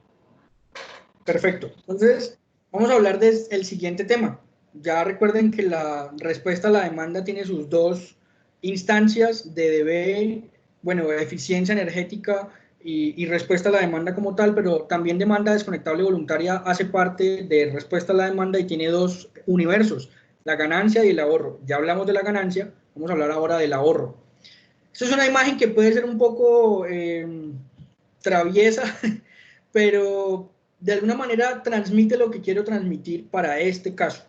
Perfecto. Entonces, vamos a hablar del siguiente tema. Ya recuerden que la respuesta a la demanda tiene sus dos instancias de deber, bueno, eficiencia energética y respuesta a la demanda como tal, pero también demanda desconectable voluntaria hace parte de respuesta a la demanda y tiene dos universos, la ganancia y el ahorro. Ya hablamos de la ganancia, vamos a hablar ahora del ahorro. Esta es una imagen que puede ser un poco traviesa, pero de alguna manera transmite lo que quiero transmitir para este caso.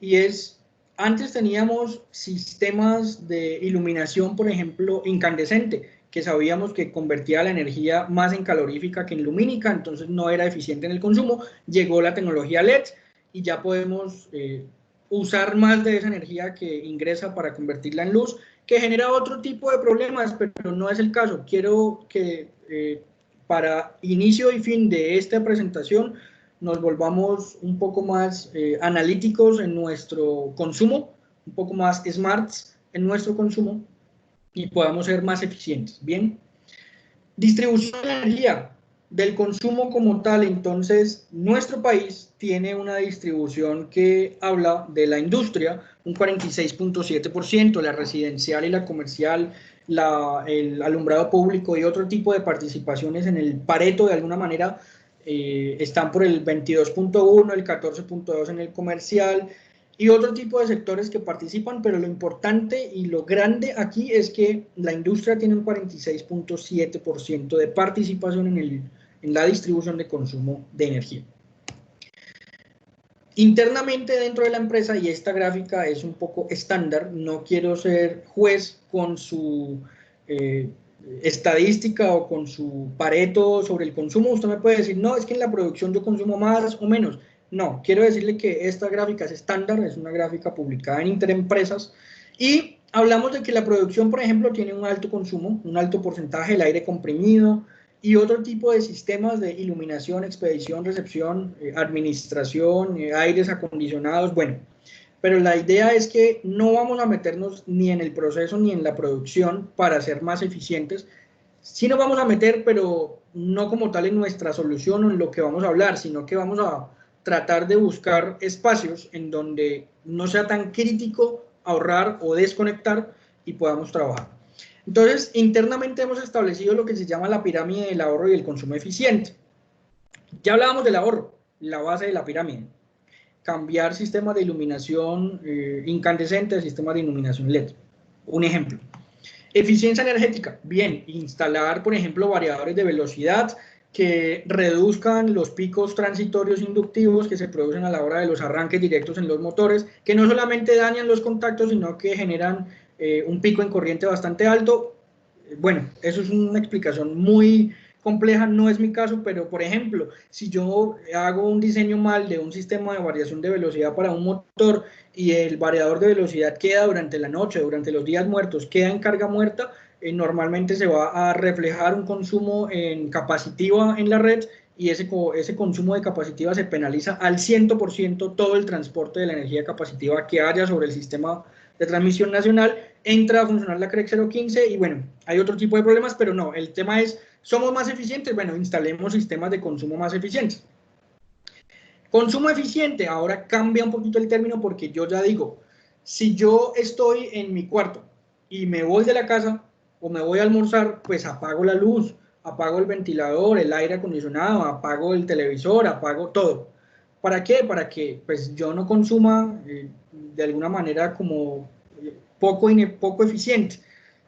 Y es, antes teníamos sistemas de iluminación, por ejemplo, incandescente, que sabíamos que convertía la energía más en calorífica que en lumínica, entonces no era eficiente en el consumo. Llegó la tecnología LED y ya podemos usar más de esa energía que ingresa para convertirla en luz, que genera otro tipo de problemas, pero no es el caso. Quiero que para inicio y fin de esta presentación nos volvamos un poco más analíticos en nuestro consumo, un poco más smarts en nuestro consumo y podamos ser más eficientes. Bien, distribución de energía del consumo como tal. Entonces, nuestro país tiene una distribución que habla de la industria, un 46.7%, la residencial y la comercial, el alumbrado público y otro tipo de participaciones en el Pareto de alguna manera están por el 22.1, el 14.2 en el comercial y otro tipo de sectores que participan, pero lo importante y lo grande aquí es que la industria tiene un 46.7% de participación en la distribución de consumo de energía. Internamente dentro de la empresa, y esta gráfica es un poco estándar, no quiero ser juez con su estadística o con su Pareto sobre el consumo. Usted me puede decir, no, es que en la producción yo consumo más o menos. No, quiero decirle que esta gráfica es estándar, es una gráfica publicada en Interempresas y hablamos de que la producción, por ejemplo, tiene un alto consumo, un alto porcentaje del aire comprimido y otro tipo de sistemas de iluminación, expedición, recepción, administración, aires acondicionados, bueno. Pero la idea es que no vamos a meternos ni en el proceso ni en la producción para ser más eficientes. Sí nos vamos a meter, pero no como tal en nuestra solución o en lo que vamos a hablar, sino que vamos a tratar de buscar espacios en donde no sea tan crítico ahorrar o desconectar y podamos trabajar. Entonces, internamente hemos establecido lo que se llama la pirámide del ahorro y el consumo eficiente. Ya hablábamos del ahorro, la base de la pirámide. Cambiar sistemas de iluminación incandescente a sistemas de iluminación LED. Un ejemplo. Eficiencia energética. Bien, instalar, por ejemplo, variadores de velocidad que reduzcan los picos transitorios inductivos que se producen a la hora de los arranques directos en los motores, que no solamente dañan los contactos, sino que generan un pico en corriente bastante alto. Bueno, eso es una explicación muy compleja, no es mi caso, pero por ejemplo, si yo hago un diseño mal de un sistema de variación de velocidad para un motor y el variador de velocidad queda durante la noche, durante los días muertos, queda en carga muerta, normalmente se va a reflejar un consumo en capacitiva en la red y ese consumo de capacitiva se penaliza al 100% todo el transporte de la energía capacitiva que haya sobre el sistema de transmisión nacional, entra a funcionar la CREC 015 y bueno, hay otro tipo de problemas, pero no, el tema es, ¿somos más eficientes? Bueno, instalemos sistemas de consumo más eficientes. Consumo eficiente, ahora cambia un poquito el término porque yo ya digo, si yo estoy en mi cuarto y me voy de la casa o me voy a almorzar, pues apago la luz, apago el ventilador, el aire acondicionado, apago el televisor, apago todo. ¿Para qué? Para que pues yo no consuma de alguna manera como poco eficiente.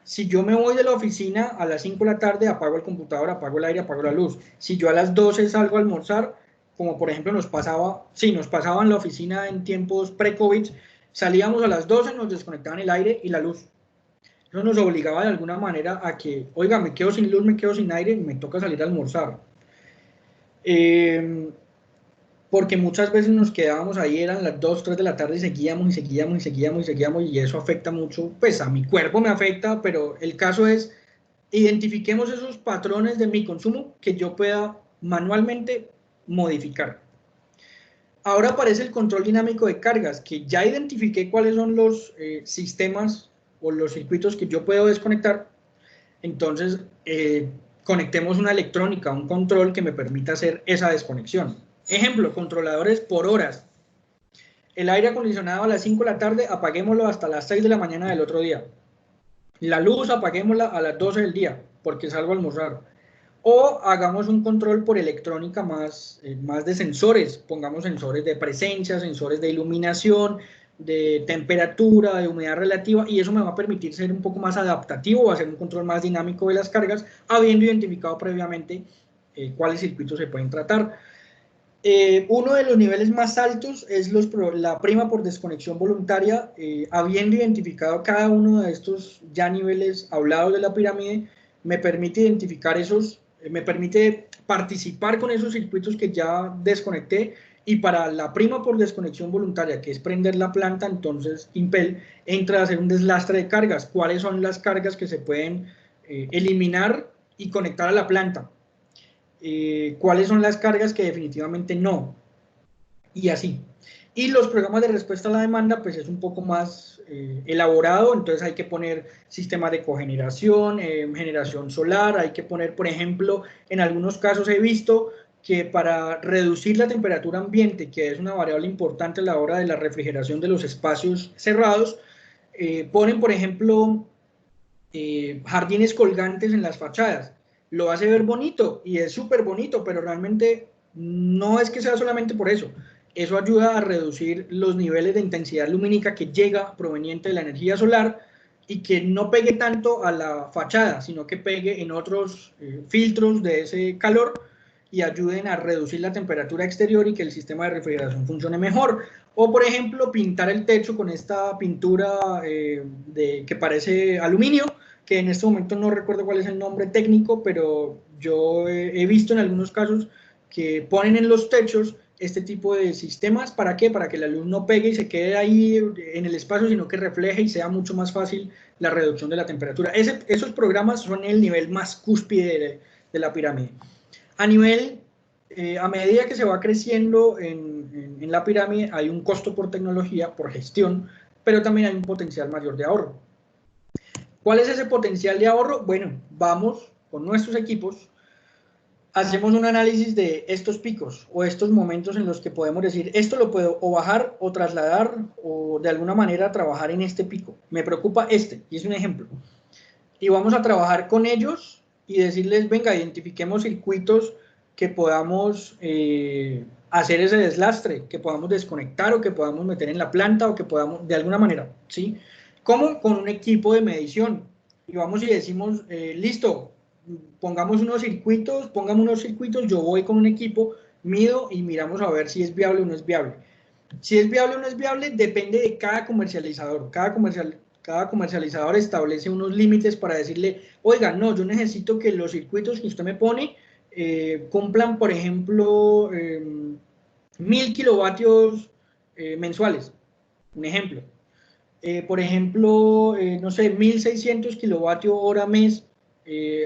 Si yo me voy de la oficina a las 5 de la tarde, apago el computador, apago el aire, apago la luz. Si yo a las 12 salgo a almorzar, como por ejemplo nos pasaba en la oficina en tiempos pre-COVID, salíamos a las 12, nos desconectaban el aire y la luz. Eso nos obligaba de alguna manera a que, oiga, me quedo sin luz, me quedo sin aire, me toca salir a almorzar. Porque muchas veces nos quedábamos ahí, eran las 2, 3 de la tarde y seguíamos y eso afecta mucho, pues a mi cuerpo me afecta, pero el caso es, identifiquemos esos patrones de mi consumo que yo pueda manualmente modificar. Ahora aparece el control dinámico de cargas, que ya identifiqué cuáles son los sistemas o los circuitos que yo puedo desconectar. Entonces, conectemos una electrónica, un control que me permita hacer esa desconexión. Ejemplo, controladores por horas. El aire acondicionado a las 5 de la tarde, apaguémoslo hasta las 6 de la mañana del otro día. La luz, apaguémosla a las 12 del día, porque salgo a almorzar. O hagamos un control por electrónica más de sensores, pongamos sensores de presencia, sensores de iluminación, de temperatura, de humedad relativa, y eso me va a permitir ser un poco más adaptativo o hacer un control más dinámico de las cargas, habiendo identificado previamente cuáles circuitos se pueden tratar. Uno de los niveles más altos es la prima por desconexión voluntaria. Habiendo identificado cada uno de estos ya niveles hablados de la pirámide, me permite identificar me permite participar con esos circuitos que ya desconecté, y para la prima por desconexión voluntaria, que es prender la planta, entonces Impel entra a hacer un deslastre de cargas. ¿Cuáles son las cargas que se pueden eliminar y conectar a la planta? ¿Cuáles son las cargas que definitivamente no? Y así. Y los programas de respuesta a la demanda, pues es un poco más elaborado, entonces hay que poner sistemas de cogeneración, generación solar, hay que poner, por ejemplo, en algunos casos he visto que para reducir la temperatura ambiente, que es una variable importante a la hora de la refrigeración de los espacios cerrados, ponen, por ejemplo, jardines colgantes en las fachadas. Lo hace ver bonito y es súper bonito, pero realmente no es que sea solamente por eso. Eso ayuda a reducir los niveles de intensidad lumínica que llega proveniente de la energía solar y que no pegue tanto a la fachada, sino que pegue en otros filtros de ese calor y ayuden a reducir la temperatura exterior y que el sistema de refrigeración funcione mejor. O, por ejemplo, pintar el techo con esta pintura que parece aluminio, que en este momento no recuerdo cuál es el nombre técnico, pero yo he visto en algunos casos que ponen en los techos este tipo de sistemas. ¿Para qué? Para que la luz no pegue y se quede ahí en el espacio, sino que refleje y sea mucho más fácil la reducción de la temperatura. Esos programas son el nivel más cúspide de la pirámide. A medida que se va creciendo en la pirámide, hay un costo por tecnología, por gestión, pero también hay un potencial mayor de ahorro. ¿Cuál es ese potencial de ahorro? Bueno, vamos con nuestros equipos, hacemos un análisis de estos picos o estos momentos en los que podemos decir, esto lo puedo o bajar o trasladar o de alguna manera trabajar en este pico. Me preocupa y es un ejemplo. Y vamos a trabajar con ellos y decirles, venga, identifiquemos circuitos que podamos hacer ese deslastre, que podamos desconectar o que podamos meter en la planta o que podamos, de alguna manera, ¿sí? ¿Cómo? Con un equipo de medición. Y vamos y decimos, listo, pongamos unos circuitos, yo voy con un equipo, mido y miramos a ver si es viable o no es viable. Si es viable o no es viable, depende de cada comercializador. Cada comercializador establece unos límites para decirle, oiga, no, yo necesito que los circuitos que usted me pone cumplan, por ejemplo, 1000 kilovatios mensuales, un ejemplo. Por ejemplo, no sé, 1600 kilovatios hora mes,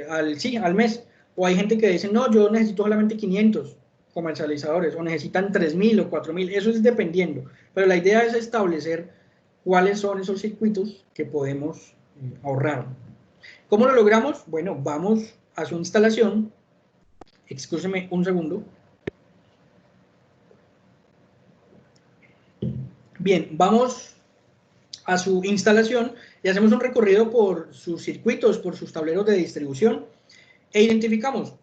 al mes. O hay gente que dice, no, yo necesito solamente 500 comercializadores, o necesitan 3000 o 4000, eso es dependiendo. Pero la idea es establecer cuáles son esos circuitos que podemos ahorrar. ¿Cómo lo logramos? Bueno, vamos a su instalación. Excúseme un segundo. Bien, vamos a su instalación y hacemos un recorrido por sus circuitos, por sus tableros de distribución e identificamos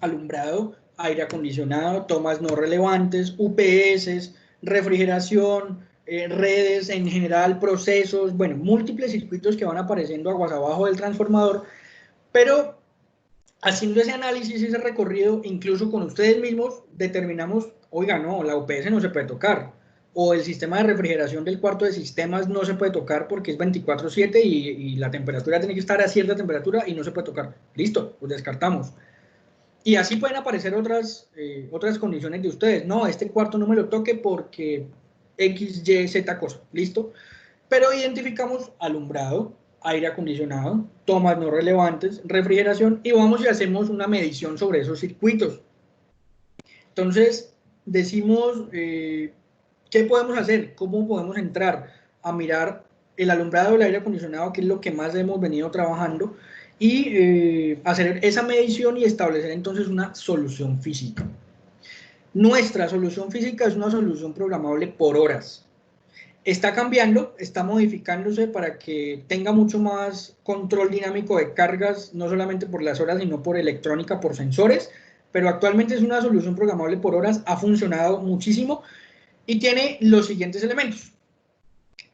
alumbrado, aire acondicionado, tomas no relevantes, UPS, refrigeración, redes en general, procesos, bueno, múltiples circuitos que van apareciendo aguas abajo del transformador, pero haciendo ese análisis, ese recorrido, incluso con ustedes mismos, determinamos, oiga, no, la UPS no se puede tocar, o el sistema de refrigeración del cuarto de sistemas no se puede tocar porque es 24/7 y la temperatura tiene que estar a cierta temperatura y no se puede tocar. Listo, pues descartamos. Y así pueden aparecer otras condiciones de ustedes. No, este cuarto no me lo toque porque X, Y, Z cosa. Listo. Pero identificamos alumbrado, aire acondicionado, tomas no relevantes, refrigeración y vamos y hacemos una medición sobre esos circuitos. Entonces, decimos, ¿qué podemos hacer? ¿Cómo podemos entrar a mirar el alumbrado del aire acondicionado, que es lo que más hemos venido trabajando, y hacer esa medición y establecer entonces una solución física? Nuestra solución física es una solución programable por horas. Está cambiando, está modificándose para que tenga mucho más control dinámico de cargas, no solamente por las horas, sino por electrónica, por sensores, pero actualmente es una solución programable por horas, ha funcionado muchísimo y tiene los siguientes elementos.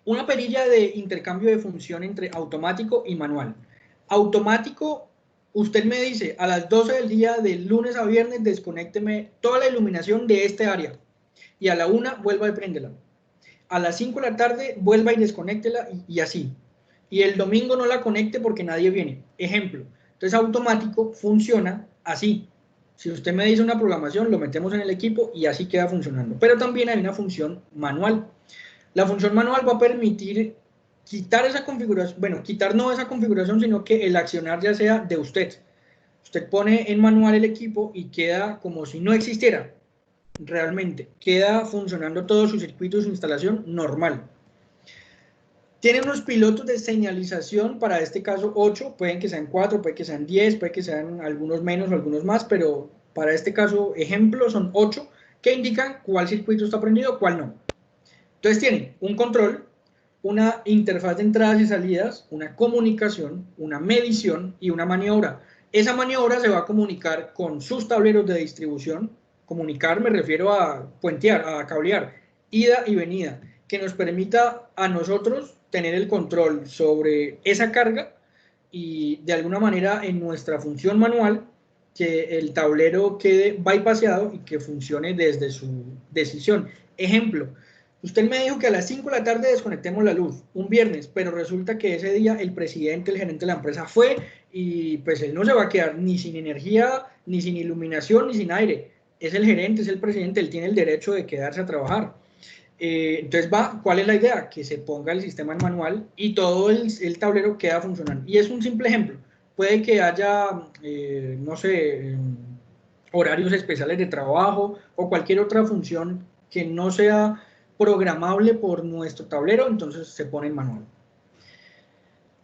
Una perilla de intercambio de función entre automático y manual. Automático, usted me dice, a las 12 del día, de lunes a viernes, desconécteme toda la iluminación de este área y a la 1 vuelva a prenderla. A las 5 de la tarde vuelva y desconéctela y así. Y el domingo no la conecte porque nadie viene. Ejemplo. Entonces automático funciona así. Si usted me dice una programación, lo metemos en el equipo y así queda funcionando. Pero también hay una función manual. La función manual va a permitir quitar esa configuración, bueno, quitar no esa configuración, sino que el accionar ya sea de usted. Usted pone en manual el equipo y queda como si no existiera. Realmente queda funcionando todo su circuito y su instalación normal. Tiene unos pilotos de señalización, para este caso 8, pueden que sean 4, puede que sean 10, puede que sean algunos menos o algunos más, pero para este caso ejemplo son 8 que indican cuál circuito está prendido, cuál no. Entonces tienen un control, una interfaz de entradas y salidas, una comunicación, una medición y una maniobra. Esa maniobra se va a comunicar con sus tableros de distribución. Comunicar me refiero a puentear, a cablear, ida y venida, que nos permita a nosotros tener el control sobre esa carga y de alguna manera en nuestra función manual que el tablero quede bypaseado y que funcione desde su decisión. Ejemplo, usted me dijo que a las 5 de la tarde desconectemos la luz, un viernes, pero resulta que ese día el presidente, el gerente de la empresa fue y pues él no se va a quedar ni sin energía, ni sin iluminación, ni sin aire. Es el gerente, es el presidente, él tiene el derecho de quedarse a trabajar. Entonces, ¿cuál es la idea? Que se ponga el sistema en manual y todo el tablero queda funcionando. Y es un simple ejemplo. Puede que haya, no sé, horarios especiales de trabajo o cualquier otra función que no sea programable por nuestro tablero, entonces se pone en manual.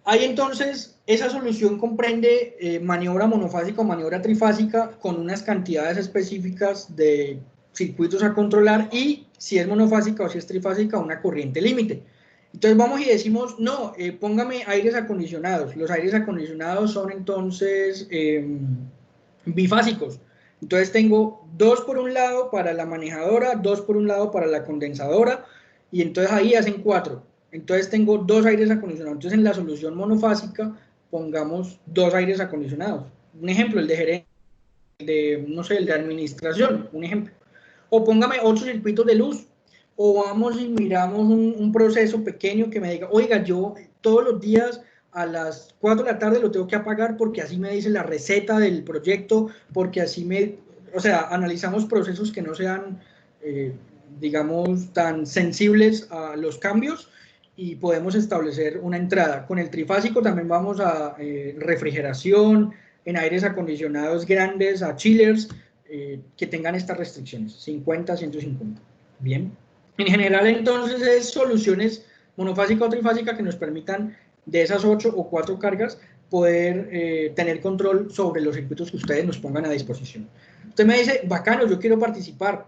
Ahí entonces, esa solución comprende maniobra monofásica o maniobra trifásica con unas cantidades específicas de circuitos a controlar y si es monofásica o si es trifásica, una corriente límite. Entonces vamos y decimos, no, póngame aires acondicionados. Los aires acondicionados son entonces bifásicos. Entonces tengo 2 por un lado para la manejadora, 2 por un lado para la condensadora y entonces ahí hacen 4. Entonces tengo 2 aires acondicionados. Entonces en la solución monofásica pongamos 2 aires acondicionados. Un ejemplo, el de gerente, no sé, el de administración, un ejemplo. O póngame 8 circuitos de luz. O vamos y miramos un proceso pequeño que me diga, oiga, yo todos los días a las 4 de la tarde lo tengo que apagar porque así me dice la receta del proyecto, porque así o sea, analizamos procesos que no sean, digamos, tan sensibles a los cambios y podemos establecer una entrada. Con el trifásico también vamos a refrigeración, en aires acondicionados grandes, a chillers, que tengan estas restricciones, 50, 150. Bien. En general, entonces, es soluciones monofásica o trifásica que nos permitan de esas 8 o 4 cargas poder tener control sobre los circuitos que ustedes nos pongan a disposición. Usted me dice, bacano, yo quiero participar.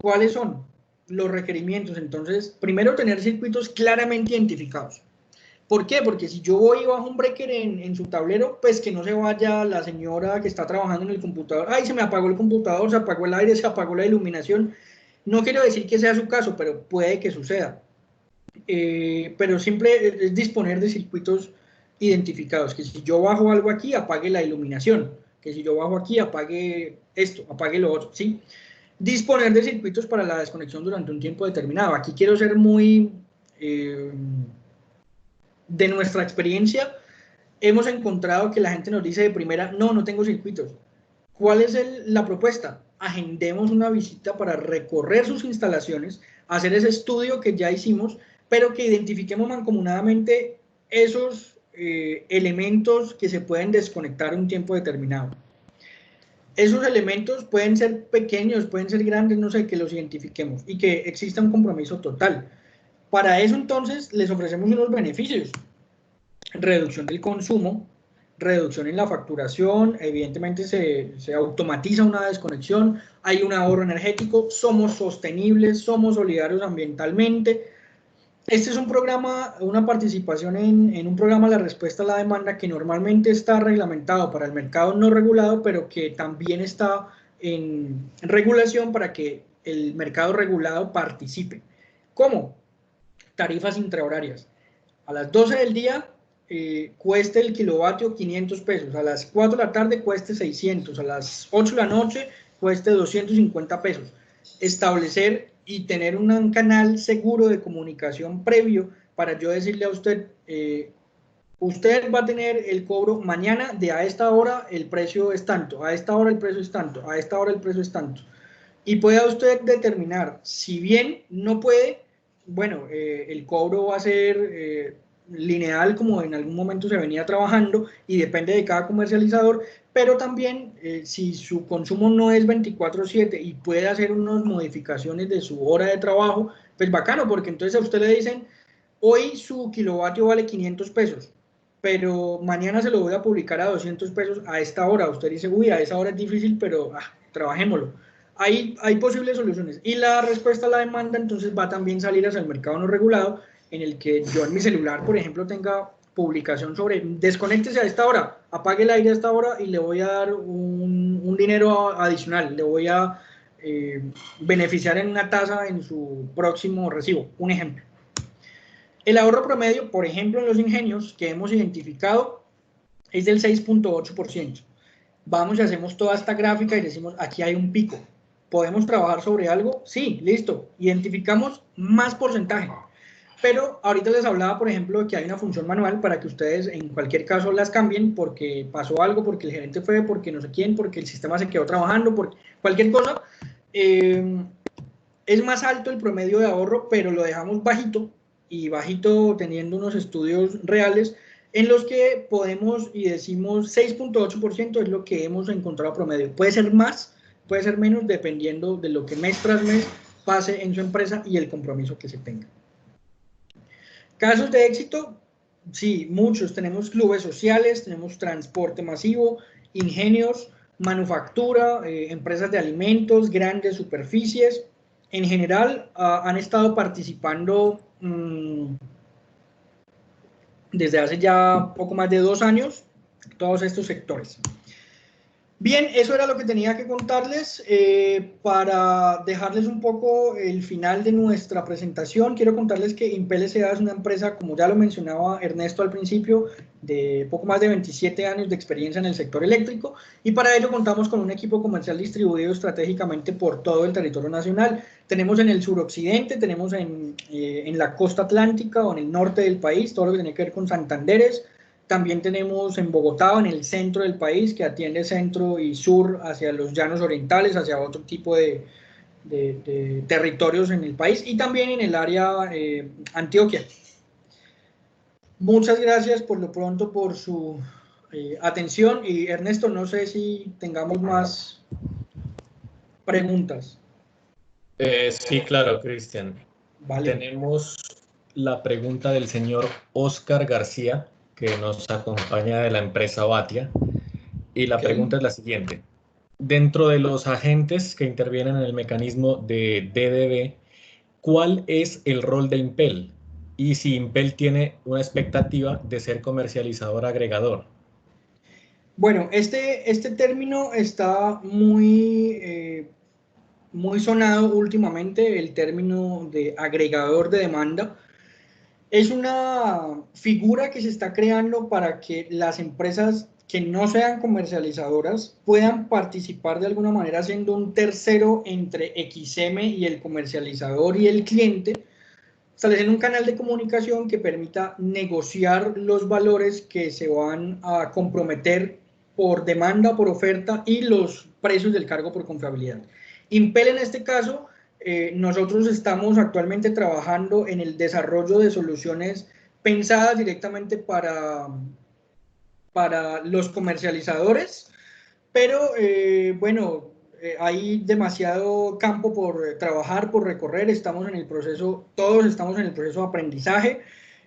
¿Cuáles son los requerimientos? Entonces, primero, tener circuitos claramente identificados. ¿Por qué? Porque si yo voy y bajo un breaker en su tablero, pues que no se vaya la señora que está trabajando en el computador. Ay, se me apagó el computador, se apagó el aire, se apagó la iluminación. No quiero decir que sea su caso, pero puede que suceda. Pero siempre es disponer de circuitos identificados, que si yo bajo algo aquí, apague la iluminación, que si yo bajo aquí, apague esto, apague lo otro, ¿sí? Disponer de circuitos para la desconexión durante un tiempo determinado. Aquí quiero ser muy... de nuestra experiencia, hemos encontrado que la gente nos dice de primera, no, no tengo circuitos. ¿Cuál es la propuesta? Agendemos una visita para recorrer sus instalaciones, hacer ese estudio que ya hicimos, pero que identifiquemos mancomunadamente esos elementos que se pueden desconectar en un tiempo determinado. Esos elementos pueden ser pequeños, pueden ser grandes, no sé, que los identifiquemos y que exista un compromiso total. Para eso, entonces, les ofrecemos unos beneficios. Reducción del consumo, reducción en la facturación, evidentemente se automatiza una desconexión, hay un ahorro energético, somos sostenibles, somos solidarios ambientalmente. Este es un programa, una participación en un programa de la respuesta a la demanda que normalmente está reglamentado para el mercado no regulado, pero que también está en regulación para que el mercado regulado participe. ¿Cómo? Tarifas intrahorarias. A las 12 del día cueste el kilovatio 500 pesos, a las 4 de la tarde cueste 600, a las 8 de la noche cueste 250 pesos. Establecer y tener un canal seguro de comunicación previo para yo decirle a usted, usted va a tener el cobro mañana de a esta hora el precio es tanto, a esta hora el precio es tanto, a esta hora el precio es tanto. Y pueda usted determinar, si bien no puede, bueno, el cobro va a ser lineal como en algún momento se venía trabajando y depende de cada comercializador, pero también si su consumo no es 24/7 y puede hacer unas modificaciones de su hora de trabajo, pues bacano, porque entonces a usted le dicen, hoy su kilovatio vale 500 pesos, pero mañana se lo voy a publicar a 200 pesos a esta hora. Usted dice, uy, a esa hora es difícil, pero trabajémoslo. Hay posibles soluciones. Y la respuesta a la demanda entonces va a también salir hacia el mercado no regulado, en el que yo en mi celular, por ejemplo, tenga publicación sobre desconéctese a esta hora, apague el aire a esta hora y le voy a dar un dinero adicional, le voy a beneficiar en una tasa en su próximo recibo, un ejemplo. El ahorro promedio, por ejemplo, en los ingenios que hemos identificado es del 6.8%. Vamos y hacemos toda esta gráfica y decimos, aquí hay un pico. ¿Podemos trabajar sobre algo? Sí, listo. Identificamos más porcentaje. Pero ahorita les hablaba, por ejemplo, de que hay una función manual para que ustedes en cualquier caso las cambien porque pasó algo, porque el gerente fue, porque no sé quién, porque el sistema se quedó trabajando, por cualquier cosa. Es más alto el promedio de ahorro, pero lo dejamos bajito y bajito teniendo unos estudios reales en los que podemos y decimos 6.8% es lo que hemos encontrado promedio. Puede ser más, puede ser menos, dependiendo de lo que mes tras mes pase en su empresa y el compromiso que se tenga. Casos de éxito, sí, muchos. Tenemos clubes sociales, tenemos transporte masivo, ingenios, manufactura, empresas de alimentos, grandes superficies. En general, han estado participando desde hace ya poco más de 2 años todos estos sectores. Bien, eso era lo que tenía que contarles. Para dejarles un poco el final de nuestra presentación, quiero contarles que Impel S.A. es una empresa, como ya lo mencionaba Ernesto al principio, de poco más de 27 años de experiencia en el sector eléctrico, y para ello contamos con un equipo comercial distribuido estratégicamente por todo el territorio nacional. Tenemos en el suroccidente, tenemos en la costa atlántica o en el norte del país, todo lo que tiene que ver con Santanderes, También tenemos en Bogotá, en el centro del país, que atiende centro y sur hacia los llanos orientales, hacia otro tipo de territorios en el país, y también en el área Antioquia. Muchas gracias por lo pronto por su atención, y Ernesto, no sé si tengamos más preguntas. Sí, claro, Cristian. Vale. Tenemos la pregunta del señor Oscar García, que nos acompaña de la empresa Batia, y la Ok. pregunta es la siguiente. Dentro de los agentes que intervienen en el mecanismo de DDB, ¿cuál es el rol de Impel? Y si Impel tiene una expectativa de ser comercializador agregador. Bueno, este término está muy sonado últimamente, el término de agregador de demanda. Es una figura que se está creando para que las empresas que no sean comercializadoras puedan participar de alguna manera siendo un tercero entre XM y el comercializador y el cliente, estableciendo un canal de comunicación que permita negociar los valores que se van a comprometer por demanda, por oferta, y los precios del cargo por confiabilidad. Impel, en este caso, nosotros estamos actualmente trabajando en el desarrollo de soluciones pensadas directamente para los comercializadores, pero bueno, hay demasiado campo por trabajar, por recorrer. Estamos en el proceso, todos estamos en el proceso de aprendizaje.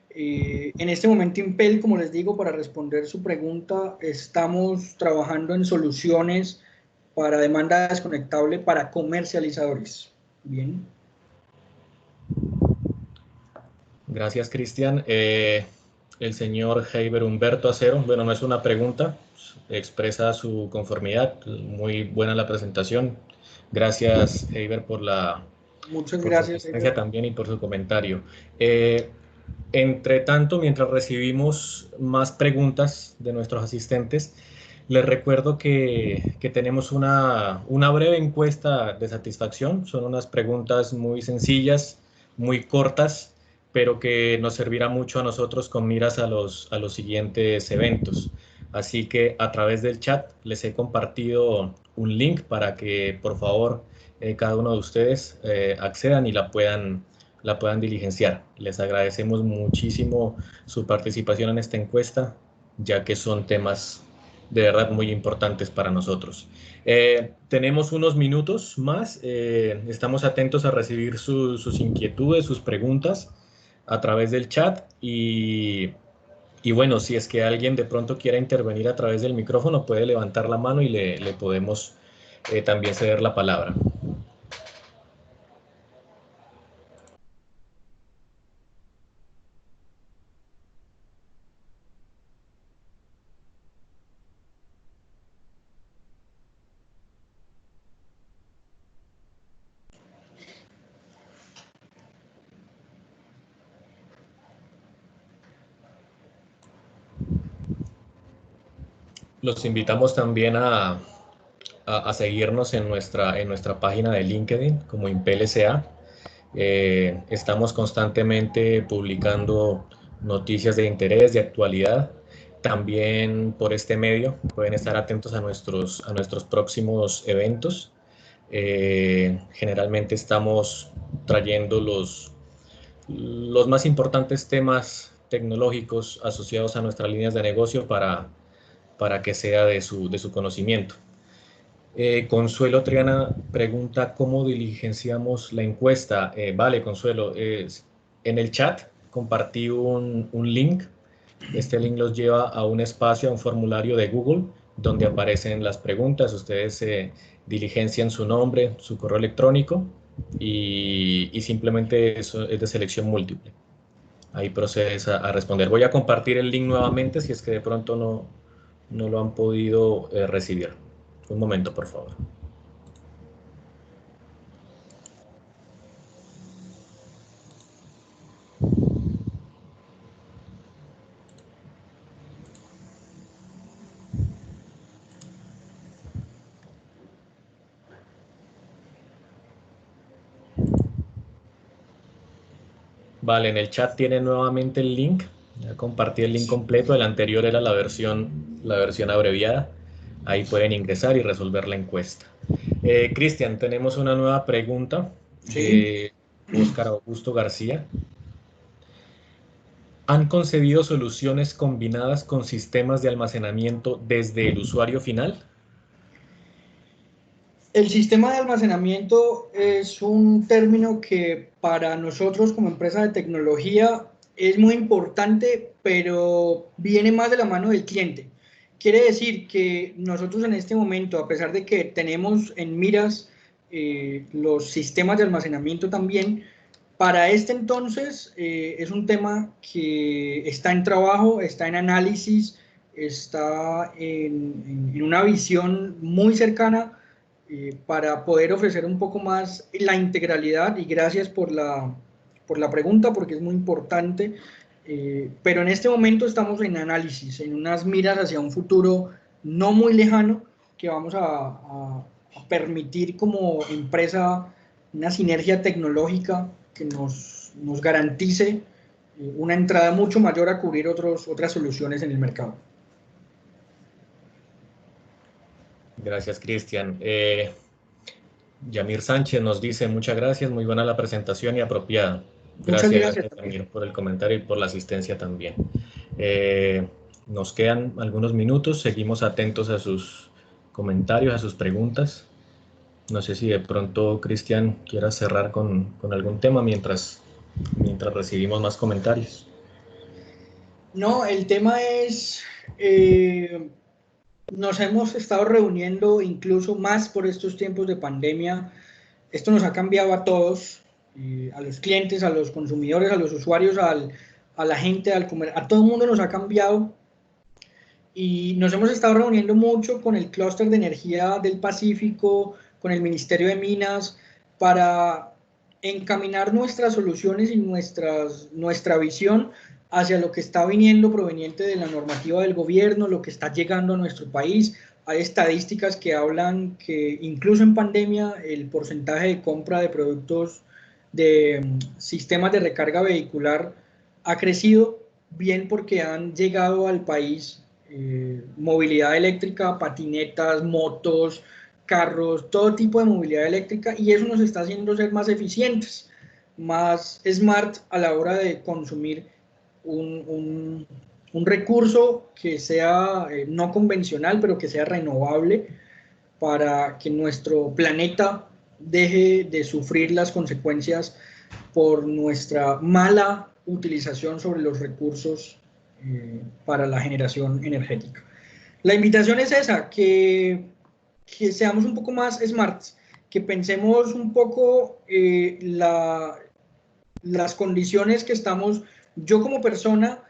En este momento Impel, como les digo, para responder su pregunta, estamos trabajando en soluciones para demanda desconectable para comercializadores. Bien. Gracias, Cristian. El señor Heiber Humberto Acero, bueno, no es una pregunta, expresa su conformidad. Muy buena la presentación. Gracias, Heiber, Muchas por su gracias, asistencia Ever. también y por su comentario. Entre tanto, mientras recibimos más preguntas de nuestros asistentes, les recuerdo que tenemos una breve encuesta de satisfacción. Son unas preguntas muy sencillas, muy cortas, pero que nos servirá mucho a nosotros con miras a los siguientes eventos. Así que a través del chat les he compartido un link para que por favor cada uno de ustedes accedan y la puedan diligenciar. Les agradecemos muchísimo su participación en esta encuesta, ya que son temas de verdad muy importantes para nosotros. Tenemos unos minutos más, estamos atentos a recibir sus inquietudes, sus preguntas a través del chat y bueno, si es que alguien de pronto quiera intervenir a través del micrófono, puede levantar la mano y le podemos también ceder la palabra. Los invitamos también a seguirnos en nuestra página de LinkedIn como ImpelSA. Estamos constantemente publicando noticias de interés, de actualidad. También por este medio pueden estar atentos a nuestros próximos eventos. Generalmente estamos trayendo los más importantes temas tecnológicos asociados a nuestras líneas de negocio para que sea de su conocimiento. Consuelo Triana pregunta cómo diligenciamos la encuesta. Vale, Consuelo, en el chat compartí un link. Este link los lleva a un espacio, a un formulario de Google, donde aparecen las preguntas. Ustedes diligencian su nombre, su correo electrónico y simplemente eso es de selección múltiple. Ahí procedes a responder. Voy a compartir el link nuevamente si es que de pronto no lo han podido recibir. Un momento, por favor. Vale, en el chat tiene nuevamente el link Ya compartí el link completo, el anterior era la versión abreviada. Ahí pueden ingresar y resolver la encuesta. Cristian, tenemos una nueva pregunta Sí. de Óscar Augusto García. ¿Han concebido soluciones combinadas con sistemas de almacenamiento desde el usuario final? El sistema de almacenamiento es un término que para nosotros como empresa de tecnología es muy importante, pero viene más de la mano del cliente. Quiere decir que nosotros en este momento, a pesar de que tenemos en miras los sistemas de almacenamiento también, para este entonces es un tema que está en trabajo, está en análisis, está en una visión muy cercana para poder ofrecer un poco más la integralidad, y gracias por la pregunta porque es muy importante, pero en este momento estamos en análisis, en unas miras hacia un futuro no muy lejano que vamos a permitir como empresa una sinergia tecnológica que nos garantice una entrada mucho mayor a cubrir otras soluciones en el mercado. Gracias, Cristian. Yamir Sánchez nos dice, muchas gracias, muy buena la presentación y apropiada. Muchas Gracias, gracias también. Yamir, por el comentario y por la asistencia también. Nos quedan algunos minutos, seguimos atentos a sus comentarios, a sus preguntas. No sé si de pronto, Cristian, quieras cerrar con algún tema mientras recibimos más comentarios. No, el tema es, nos hemos estado reuniendo incluso más por estos tiempos de pandemia. Esto nos ha cambiado a todos, a los clientes, a los consumidores, a los usuarios, a la gente, a todo el mundo nos ha cambiado, y nos hemos estado reuniendo mucho con el clúster de energía del Pacífico, con el Ministerio de Minas, para encaminar nuestras soluciones y nuestra visión hacia lo que está viniendo proveniente de la normativa del gobierno, lo que está llegando a nuestro país. Hay estadísticas que hablan que incluso en pandemia el porcentaje de compra de productos de sistemas de recarga vehicular ha crecido, bien porque han llegado al país movilidad eléctrica, patinetas, motos, carros, todo tipo de movilidad eléctrica, y eso nos está haciendo ser más eficientes, más smart a la hora de consumir un recurso que sea no convencional, pero que sea renovable, para que nuestro planeta deje de sufrir las consecuencias por nuestra mala utilización sobre los recursos para la generación energética. La invitación es esa, que seamos un poco más smart, que pensemos un poco las condiciones que estamos, yo como persona,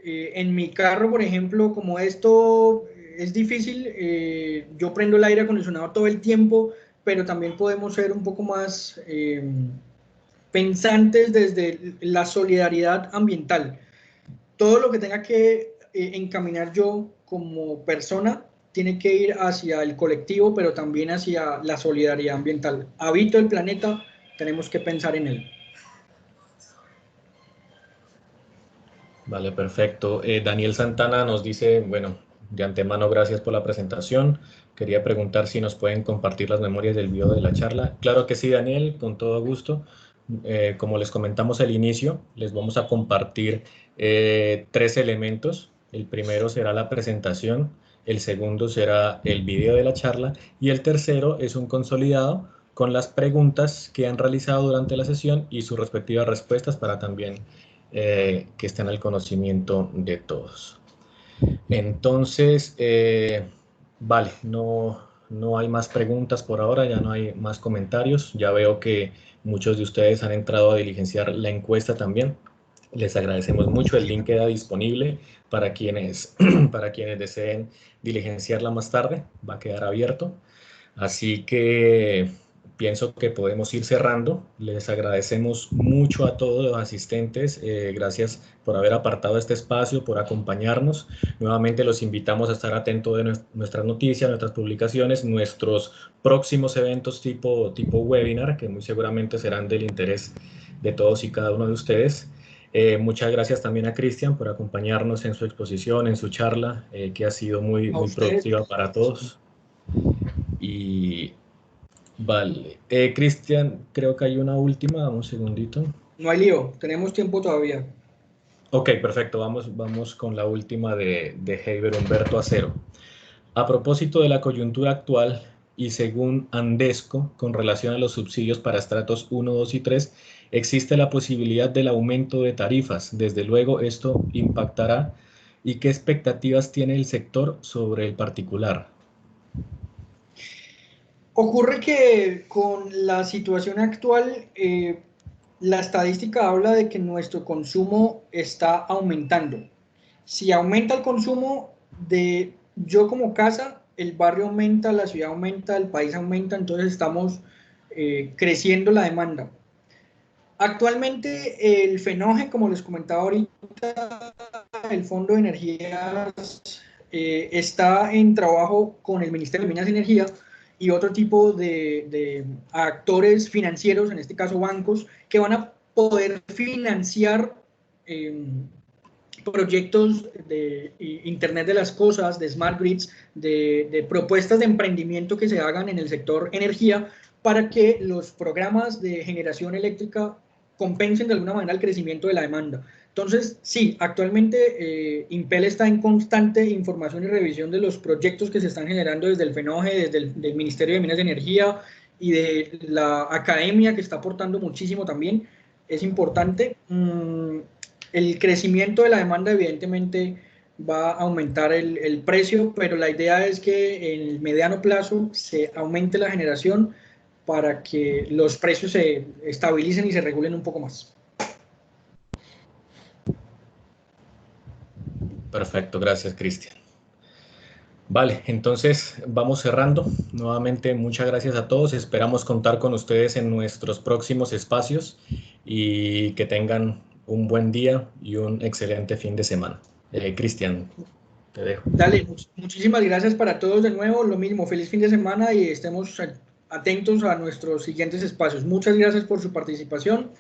en mi carro, por ejemplo, como esto es difícil, yo prendo el aire acondicionado todo el tiempo, pero también podemos ser un poco más pensantes desde la solidaridad ambiental. Todo lo que tenga que encaminar yo como persona tiene que ir hacia el colectivo, pero también hacia la solidaridad ambiental. Habito el planeta, tenemos que pensar en él. Vale, perfecto. Daniel Santana nos dice, bueno, de antemano gracias por la presentación. Quería preguntar si nos pueden compartir las memorias del video de la charla. Claro que sí, Daniel, con todo gusto. Como les comentamos al inicio, les vamos a compartir 3 elementos. El primero será la presentación, el segundo será el video de la charla y el tercero es un consolidado con las preguntas que han realizado durante la sesión y sus respectivas respuestas para también que estén al conocimiento de todos. Entonces, vale, no hay más preguntas por ahora, ya no hay más comentarios. Ya veo que muchos de ustedes han entrado a diligenciar la encuesta también. Les agradecemos mucho, el link queda disponible para quienes, para quienes deseen diligenciarla más tarde, va a quedar abierto. Así que pienso que podemos ir cerrando. Les agradecemos mucho a todos los asistentes. Gracias por haber apartado este espacio, por acompañarnos. Nuevamente los invitamos a estar atentos de nuestras noticias, nuestras publicaciones, nuestros próximos eventos tipo webinar, que muy seguramente serán del interés de todos y cada uno de ustedes. Muchas gracias también a Cristian por acompañarnos en su exposición, en su charla, que ha sido muy, A muy ustedes. productiva para todos. Y vale, Cristian, creo que hay una última, dame un segundito. No hay lío, tenemos tiempo todavía. Ok, perfecto, vamos con la última de Heiber Humberto Acero. A propósito de la coyuntura actual y según Andesco, con relación a los subsidios para estratos 1, 2 y 3, existe la posibilidad del aumento de tarifas. Desde luego, esto impactará. ¿Y qué expectativas tiene el sector sobre el particular? Ocurre que con la situación actual, la estadística habla de que nuestro consumo está aumentando. Si aumenta el consumo de yo como casa, el barrio aumenta, la ciudad aumenta, el país aumenta, entonces estamos creciendo la demanda. Actualmente el FENOGE, como les comentaba ahorita, el Fondo de Energías está en trabajo con el Ministerio de Minas y Energía y otro tipo de actores financieros, en este caso bancos, que van a poder financiar eh, proyectos de Internet de las Cosas, de Smart Grids, de propuestas de emprendimiento que se hagan en el sector energía para que los programas de generación eléctrica compensen de alguna manera el crecimiento de la demanda. Entonces, sí, actualmente Impel está en constante información y revisión de los proyectos que se están generando desde el FENOGE, desde el del Ministerio de Minas y Energía y de la academia que está aportando muchísimo también. Es importante. El crecimiento de la demanda evidentemente va a aumentar el precio, pero la idea es que en el mediano plazo se aumente la generación para que los precios se estabilicen y se regulen un poco más. Perfecto, gracias, Cristian. Vale, entonces vamos cerrando. Nuevamente, muchas gracias a todos. Esperamos contar con ustedes en nuestros próximos espacios y que tengan un buen día y un excelente fin de semana. Cristian, te dejo. Dale, muchísimas gracias para todos de nuevo. Lo mismo, feliz fin de semana y estemos atentos a nuestros siguientes espacios. Muchas gracias por su participación.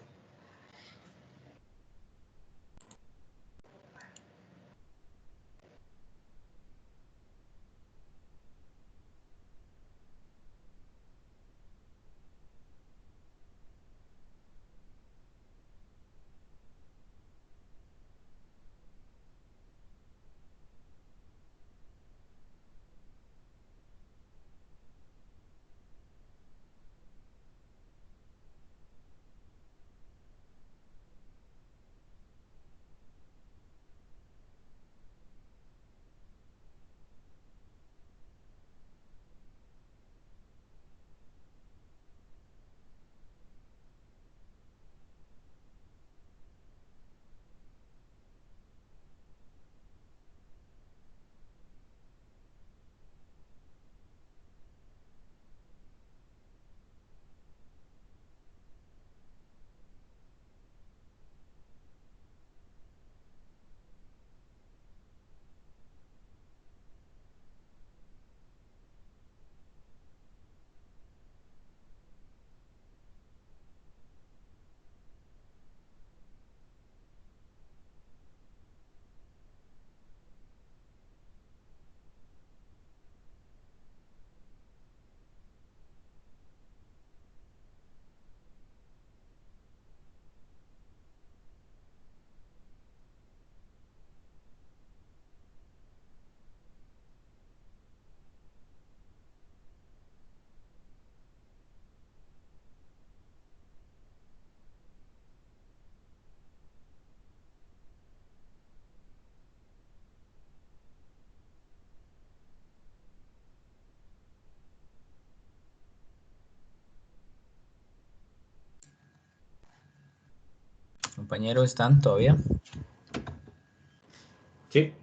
Compañeros, ¿están todavía? Sí.